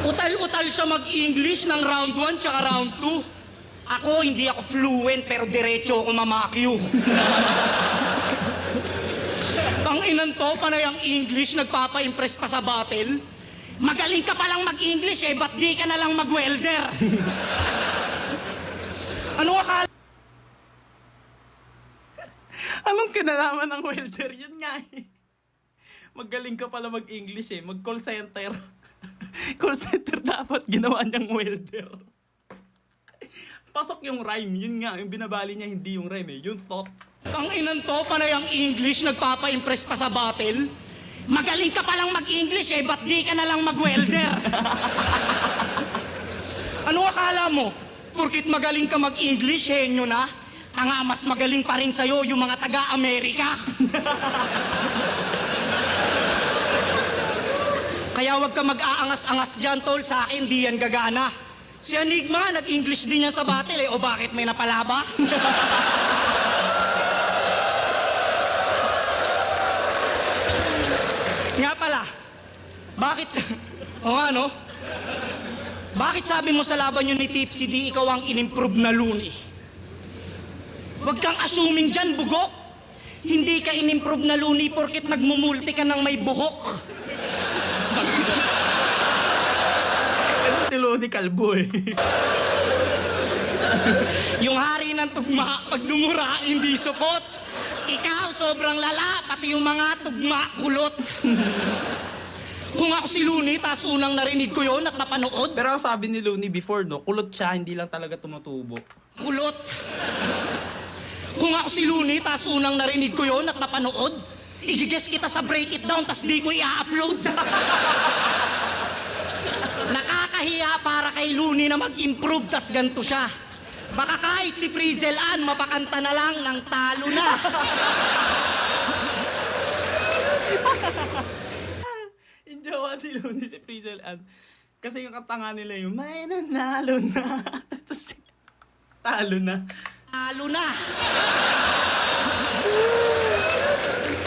Utal-utal siya mag-English ng round 1 tsaka round 2. Ako, hindi ako fluent pero diretso ako mamakyo. Pang-inan to, panay ang English, nagpapa-impress pa sa battle. Magaling ka palang mag-English eh, ba't di ka na lang mag-welder? Ano akala? Anong kinalaman ng welder? Yun nga eh. Magaling ka pala mag-English eh. Mag-call center. Call center dapat ginawa niyang welder. Pasok yung rhyme. Yun nga, yung binabali niya hindi yung rhyme eh. Yung thought. Ang inan to, panay ang English, nagpapa-impress pa sa battle. Magaling ka palang mag-English eh, ba't di ka na lang mag-welder? Ano akala mo? Porkit magaling ka mag-English, henyo na? Tanga, mas magaling pa rin sa'yo yung mga taga-Amerika. Kaya wag ka mag-aangas-angas dyan, tol. Sa akin, di yan gagana. Si Enigma, nag-English din yan sa battle eh. O bakit may napalaba? Nga pala, bakit o nga no? Bakit sabi mo sa laban yun ni Tipsy di ikaw ang inimprove na Looney? Huwag kang assuming dyan, bugok. Hindi ka inimprove na Looney porkit nagmumulti ka ng may buhok. Kasi si Looney kalbo eh. Yung hari ng tugma, pag dumura, hindi supot. Ikaw, sobrang lala, pati yung mga tugma, kulot. Kung ako si Looney, tas unang narinig ko yon at napanood, Pero ang sabi ni Looney before, no, kulot siya, hindi lang talaga tumutubo. kulot. Kung ako si Looney, tas unang narinig ko yon at napanood, igigess kita sa break it down, tas di ko i-upload. Nakakahiya para kay Looney na mag-improve, tas ganito siya. Baka kahit si Frizzle Ann, mapakanta na lang ng talo na. Yung jowa ni Looney si Frizzle Ann. Kasi yung kanta nga nila yung may nanalo na. Tapos talo na. Talo na.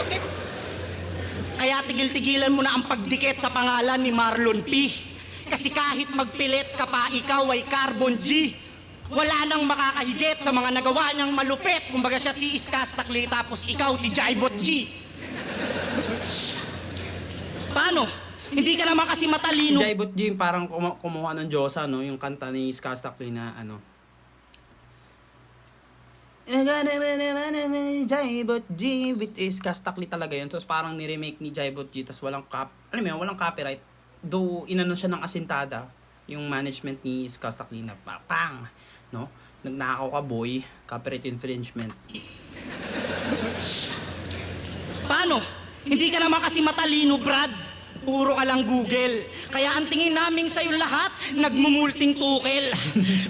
Sakit. Kaya tigil-tigilan mo na ang pagdikit sa pangalan ni Marlon P. Kasi kahit magpilit ka pa, ikaw ay Carbon G. Wala nang makakahigit sa mga nagawa niyang malupit. Kumbaga siya si Iskastakli, tapos ikaw si Jaibot G. Paano? Hindi ka naman kasi matalino. Si Jaibot G parang kumuha ng Diyosa, no? Yung kanta ni Skastakli na ano. Jaibot G with Skastakli talaga yun. Tapos parang ni-remake ni Jaibot G, tapos walang walang copyright. Though inano siya ng asintada yung management ni Skastakli na pang, no? Nagnakaw ka boy, copyright infringement. Paano? Hindi ka naman kasi matalino, Brad. Puro ka lang Google. Kaya ang tingin namin sa'yo lahat, nagmumulting tukel.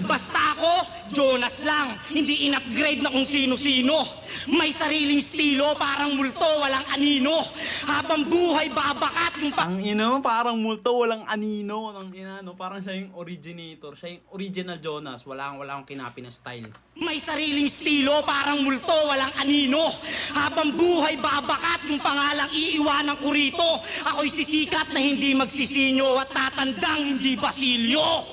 Basta ako, Jonas lang. Hindi in-upgrade na kung sino-sino. May sariling estilo, parang multo, walang anino. Habang buhay, babakat yung Ang ino, parang multo, walang anino. Ang ina, no? Parang siya yung originator. Siya yung original Jonas. Wala akong kinapi na style. May sariling estilo, parang multo, walang anino. Habang buhay, babakat yung pangalang iiwanan ko rito. Ako'y sisikat na hindi magsisinyo at tatandang hindi basilyo.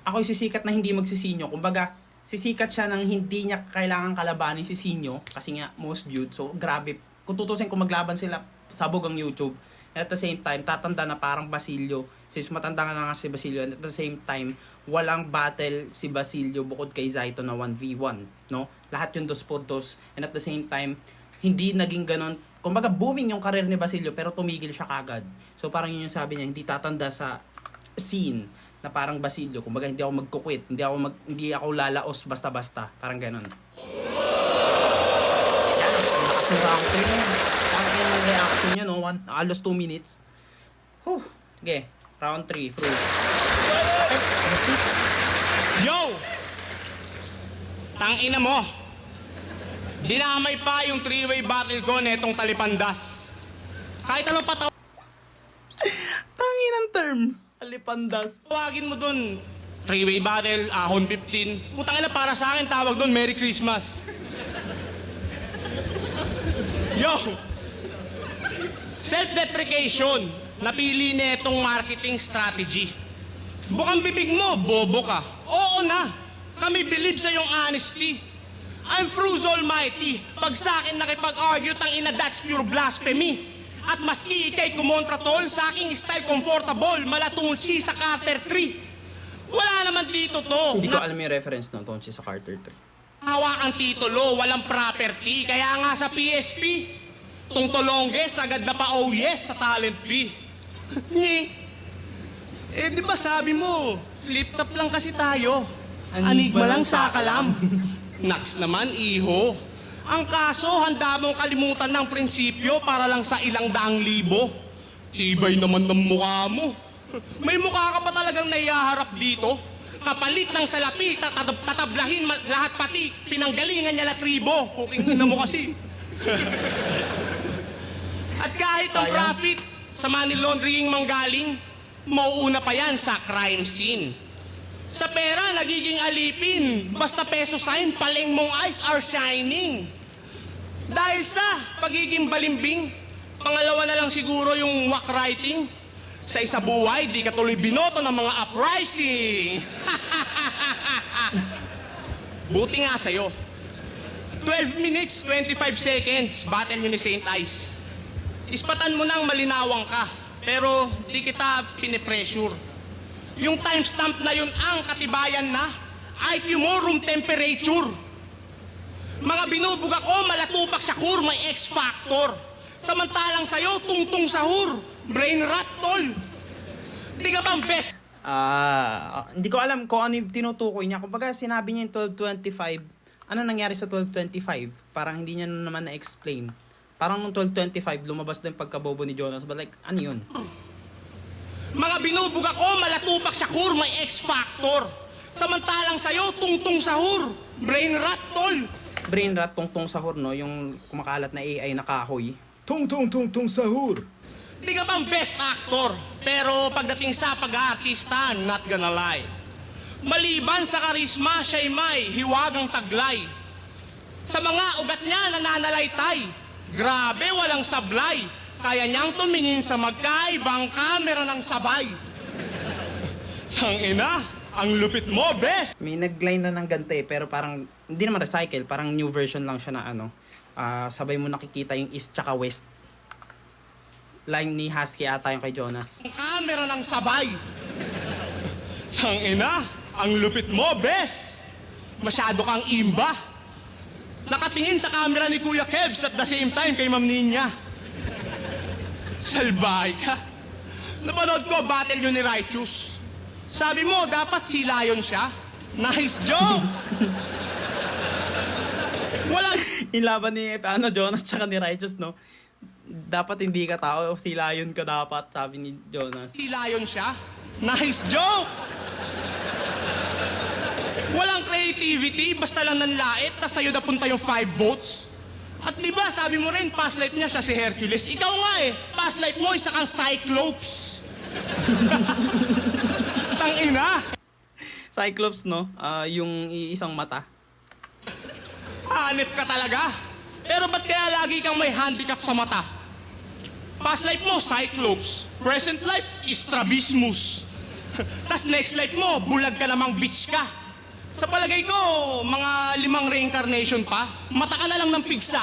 Ako'y sisikat na hindi magsisinyo. Kumbaga, sisikat siya nang hindi niya kailangan kalabanin si Sinyo kasi nga most viewed. So, grabe. Kung tutusin kung maglaban sila, sabog ang YouTube. And at the same time, tatanda na parang Basilio. Since matanda na nga si Basilio. And at the same time, walang battle si Basilio bukod kay Zaito na 1v1. No? Lahat yung 2x2. And at the same time, hindi naging ganon. Kumbaga, booming yung karir ni Basilio pero tumigil siya kagad. So, parang yun yung sabi niya, hindi tatanda sa scene na parang Basilio. Kumbaga, hindi ako magkukwit. Hindi ako lalaos basta-basta. Parang ganon. Yan. Lakas ng round 3 na yan. Parang yan ang reaction nyo, no? Alos 2 minutes. Huh. Okay. Round 3. Through. Yo! Tangina mo! Dinamay pa yung three-way battle ko netong talipandas. Kahit anong Tangin ang term. Alipandas. patawagin mo dun, three-way battle, ahon 15. Putang ina, para sa akin, tawag dun, Merry Christmas. Yo! Self-deprecation, napili netong marketing strategy. Bukang bibig mo, bobo ka. Oo na, kami believe sa yung honesty. I'm Fruz Almighty. Pag sa akin nakipag-argue, tangina, that's pure blasphemy. At maski ikay kumontra tol, sa aking style comfortable, malatunsi sa Carter 3. Wala naman dito to. Hindi ko alam yung reference ng Tonchi sa Carter 3. Hawak ang titulo, walang property. Kaya nga sa PSP, tungtolongges, agad na pa oh yes sa talent fee. Nye. Di ba sabi mo, flip top lang kasi tayo. Anigma lang sa kalam. Naks naman, iho. Ang kaso, handa mong kalimutan ng prinsipyo para lang sa ilang daang libo. Tibay naman ng mukha mo. May mukha ka pa talagang naiyaharap dito. Kapalit ng salapi, tatablahin lahat pati pinanggalingan niya na tribo. Puking ina mo kasi. At kahit ang profit sa money laundering manggaling, mauuna pa yan sa crime scene. Sa pera, nagiging alipin. Basta peso sign, paleng mong eyes are shining. Dahil sa pagiging balimbing, pangalawa na lang siguro yung whack writing. Sa isa buhay, di ka tuloy binoto ng mga uprising. Buti nga sa'yo. 12 minutes, 25 seconds, battle nyo ni St. Ice. Ispatan mo nang malinawang ka, pero di kita pinipressure. Yung timestamp na yun ang katibayan na IQ mo room temperature. Mga binubuga ko, malatupak sa kur, may X-factor. Samantalang sa'yo, tungtong sahur, brain rot, tol. Di ka bang best? Hindi ko alam kung ano yung tinutukoy niya. Kumbaga sinabi niya yung 12:25. Ano nangyari sa 12:25? Parang hindi niya naman na-explain. Parang nung 12:25, lumabas din pagkabobo ni Jonas. But like, ano yun? Mga binubuga ko, malatupak syakur, may X-factor. Samantalang sa'yo, tungtong sahur. Brain rot, tol. Brain rat, tungtong sahur, no? Yung kumakalat na AI na kahoy. Tungtong sahur. Di ka pang best actor, pero pagdating sa pag-aartista, not gonna lie. Maliban sa karisma, siya'y may hiwagang taglay. Sa mga ugat niya nananalaytay, grabe walang sablay. Kaya niyang tumingin sa magkaibang kamera ng sabay. Tangina, ang lupit mo, best! May nag-line na ng gante, pero parang, hindi naman recycle, parang new version lang siya na ano. Sabay mo nakikita yung east tsaka west. Line ni Husky ata yung kay Jonas. Ang kamera ng sabay. Tangina, ang lupit mo, bes. Masyado kang imba. Nakatingin sa camera ni Kuya Kevs at the same time kay Ma'am Ninya. Salbahay ka. Napanood ko battle yun ni Righteous. Sabi mo, dapat si Lion siya. Nice joke! Walang Yung laban ni Jonas tsaka ni Righteous, no? Dapat hindi ka tao, si Lion ka dapat, sabi ni Jonas. si Lion siya. Nice joke! Walang creativity, basta lang nanlait, tas sa'yo napunta yung 5 votes. At di ba, sabi mo rin, past life niya siya si Hercules. Ikaw nga eh, past life mo, isa kang Cyclops. Tangina! Cyclops, no? Yung isang mata. Hanip ka talaga. Pero ba't kaya lagi kang may handicap sa mata? Past life mo, Cyclops. Present life, Strabismus. Tas next life mo, bulag ka namang bitch ka. Sa palagay ko, mga 5 reincarnation pa, mata ka na lang ng pigsa.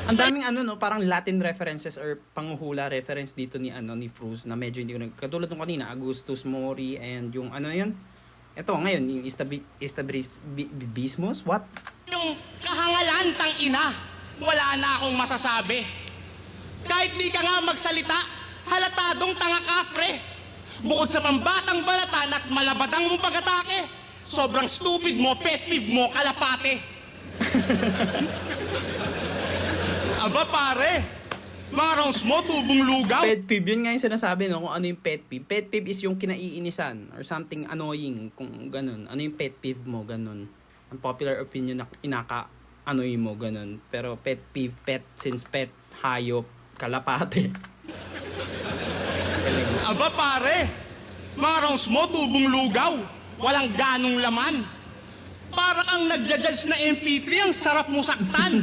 Ang daming no, parang Latin references or panghuhula reference dito ni ni Fruz na medyo hindi ko katulad nung kanina, Augustus Mori and yung yun? Ito ngayon, yung Istabrismus? What? Yung kahangalan, tang ina, wala na akong masasabi. Kahit di ka nga magsalita, halatadong tanga ka, pre. Bukod sa pambatang balatan at malabadang mong pag-atake, sobrang stupid mo, pet peeve mo, kalapate. Aba pare, mga rounds mo, tubong lugaw. Pet peeve, yun nga yung sinasabi, no? Kung ano yung pet peeve. Pet peeve is yung kinaiinisan or something annoying, kung ganun. Ano yung pet peeve mo, ganun. Ang popular opinion na inaka-annoy mo, ganun. Pero pet peeve, pet, since pet, hayop, kalapate. Aba pare, mga rounds mo, tubong lugaw. Walang ganong laman. Para kang nagja-judge na MP3, ang sarap mo saktan.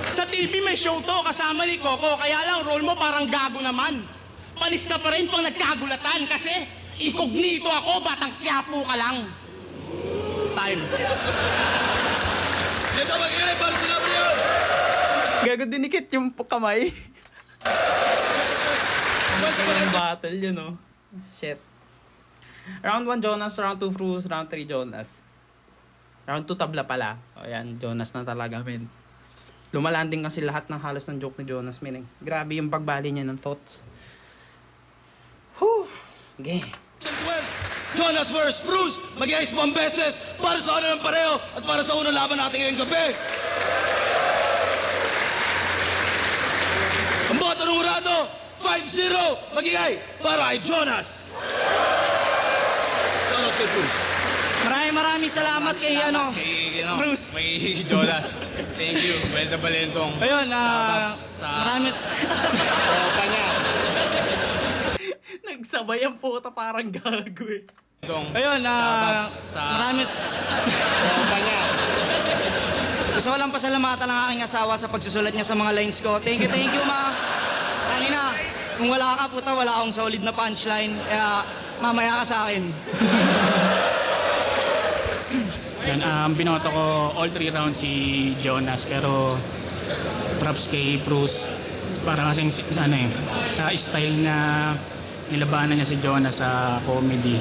Sa TV may show to, kasama ni Coco, kaya lang role mo parang gago naman. Panis ka pa rin pang nagkagulatan kasi incognito ako, batang Quiapo ka lang. Time. Ito mag-ingay para sila mo yun! Gago dinikit yung kamay. Yung battle yun, no? Shit. Round 1 Jonas, round 2 Fruz, round 3 Jonas. Round 2 tabla pala. O yan, Jonas na talaga, men. Lumalanding kasi lahat ng halos ng joke ni Jonas, men. Grabe yung pagbali niya ng thoughts. Whew! Okay. Jonas vs. Fruz, mag-iayos po ang beses para sa ano ng pareho at para sa unang laban natin ngayong gabi. Ang boto ng Urado, 5-0, mag-iay para kay Jonas. Shoutout kay Fruz. Maraming salamat kay Bruce. May Jonas. Thank you. Benta Balentong. Ayun, maraming Opa niya. Nagsabay ang puta parang gago eh. Ayun, maraming Opa niya. gusto ko lang pasalamatan ang aking asawa sa pagsusulat niya sa mga lines ko. Thank you, ma. Tangina, kung wala ka, puta, wala akong solid na punchline. Kaya, mamaya ka sa akin. Yan, binoto ko all 3 rounds si Jonas, pero props kay Bruce. Para kasing sa style na nilabanan niya si Jonas sa comedy.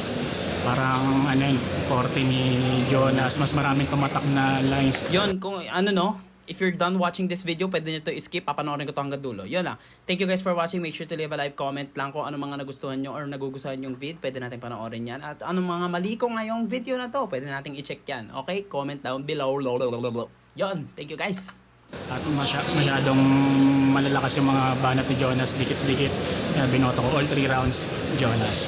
Parang forte ni Jonas, mas maraming tumatak na lines. Yon, kung no, if you're done watching this video, pwede nyo to skip, papanoorin ko to hanggang dulo. Yun lang. Thank you guys for watching. Make sure to leave a like, comment lang kung ano mga nagustuhan nyo or nagugustuhan yung vid. Pwede natin panoorin yan. At anong mga mali ko ngayong video na to, pwede natin i-check yan. Okay? Comment down below. Yun. Thank you guys. At masyadong malalakas yung mga banat ni Jonas, dikit-dikit. Kaya binoto ko all 3 rounds, Jonas.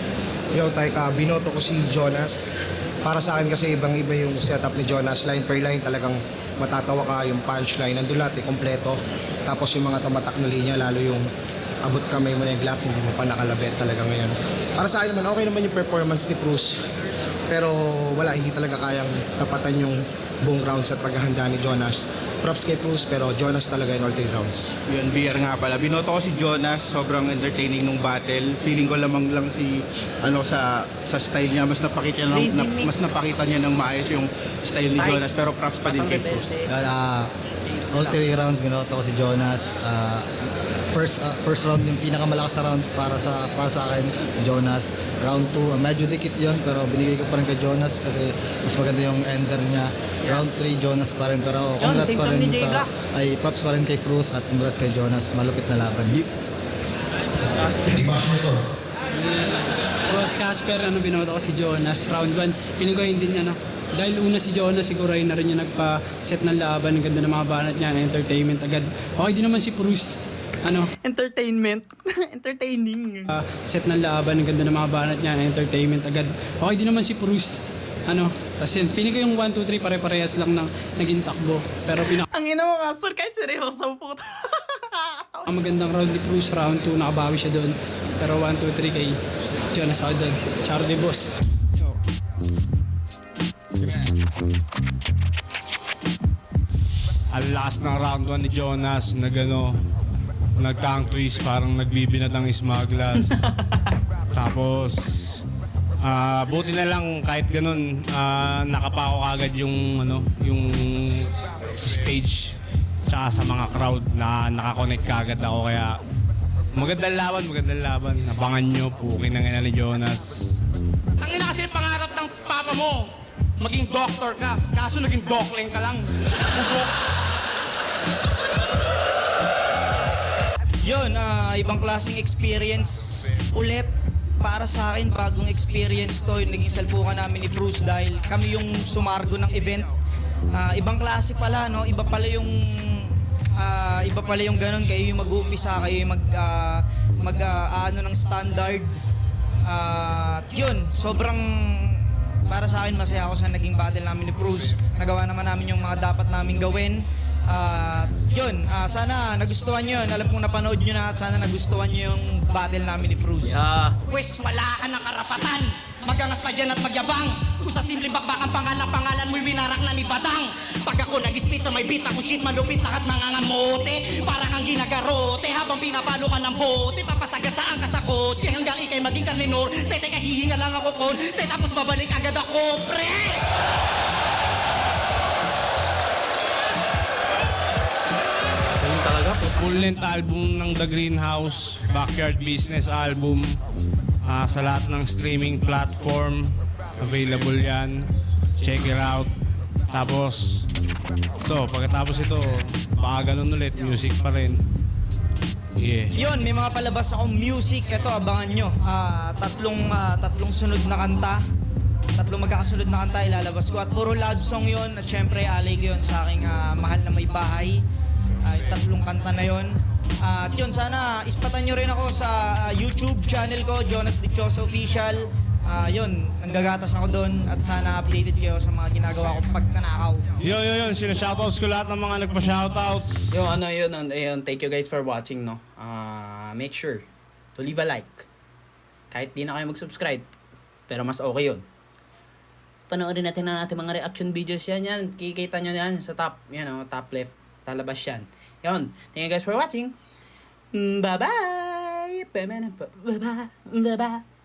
Yo, Taika, binoto ko si Jonas. Para sa akin kasi ibang-iba yung setup ni Jonas. Line per line talagang matatawa ka, yung punchline. Nandun lahat, kompleto. Tapos yung mga tumatak na linya, lalo yung abot kamay mo na yung Glock, hindi mo pa nakalabet talaga ngayon. Para sa akin naman, okay naman yung performance ni Bruce. Pero wala, hindi talaga kayang tapatan yung buong rounds at paghahanda ni Jonas. Props kay Bruce, pero Jonas talaga in all 3 rounds. Yun, BR nga pala. Binoto ko si Jonas, sobrang entertaining nung battle. Feeling ko lamang lang si sa style niya, mas napakita niya ng maayos yung style ni Jonas, pero props pa din kay Bruce. All 3 rounds binoto ko si Jonas. First round yung pinakamalakas na round para sa akin, Jonas. Round 2, medyo dikit yon pero binigay ko pa rin kay Jonas kasi mas maganda yung ender niya. Round 3, Jonas pa rin, pero congrats pa rin props pa rin kay Cruz at congrats kay Jonas. Malupit na laban. Boss Casper, binoto ko si Jonas. Round 1, piling ko hindi niya, dahil una si Jonas, siguro ay na rin yung nagpa-set ng laban. Ang ganda ng mga banat niya, entertainment agad. Okay din naman si Cruz. Entertainment. Entertaining. Set ng laban, ang ganda ng mga banat niya, entertainment agad. Okay din naman si Cruz. Kasi piling ko yung 1, 2, 3 pare-parehas lang ng naging takbo. Pero Ang ina mo, Casper, kahit seryoso po. ang magandang round ni Cruz, round 2, nakabawi siya doon. Pero 1, 2, 3 kay Jonas ako doon. Charlie Boss. Ang last ng round 1 ni Jonas, nag-tongue twist, parang nagbibinat ang Ismaglas. Tapos, buti na lang kahit ganun, nakapako agad yung stage tsaka sa mga crowd na nakakonect kagad ako. Kaya magandang laban. Abangan nyo, pukin ng ina ni Jonas. Ang ina kasi pangarap ng papa mo, maging doctor ka. Kaso naging dokling ka lang. Bubok. Yun, ibang klaseng experience ulit. Para sa akin, bagong experience to. Naging salpukan namin ni Bruce dahil kami yung sumargo ng event. Ibang klase pala, no? Iba pala yung ganun. Kayo yung mag-uumpisa, kayo yung ng standard. Yun, sobrang para sa akin masaya ako sa naging battle namin ni Bruce. Nagawa naman namin yung mga dapat namin gawin. Sana nagustuhan nyo yun. Alam kong napanood nyo na at sana nagustuhan nyo yung battle namin ni Bruce. Pwes wala ka ng karapatan. Magangas pa dyan at magyabang. Kung sa simpleng bakbakan pangalan mo'y winarak na ni Badang. Pag ako nag-spit sa may beat, ako shit malupit lahat nangangamote. Para kang ginagarote habang pinapalo ka ng bote. Papasagasaan ka sa kotse hanggang ikay maging kaninor. Teka, hihinga lang ako kon. Tapos babalik agad ako, pre! Full-length album ng The Greenhouse, Backyard Business album. Sa lahat ng streaming platform, available yan. Check it out. Tapos, pagkatapos ito, baka ganun ulit, music pa rin. Yeah. Yun, may mga palabas akong music. Ito, abangan nyo. Tatlong sunod na kanta. Tatlong magkakasunod na kanta ilalabas ko. At puro love song yun. At syempre, alay ko yun sa aking mahal na may bahay. Tatlong kanta na yun. At yun, sana ispatan nyo rin ako sa YouTube channel ko, Jonas Dichoso Official. Yun, nanggagatas ako doon at sana updated kayo sa mga ginagawa ko pag nanakaw. Yun. Sina-shoutouts ko lahat ng mga nagpa-shoutouts. Yun. Thank you guys for watching, no. Make sure to leave a like. Kahit di na kayo mag-subscribe, pero mas okay yun. Panoorin natin ang ating mga reaction videos yan. Kikita nyo yan sa top, top left. Lalabas yan. Yun. Thank you guys for watching. Bye-bye. Bye-bye.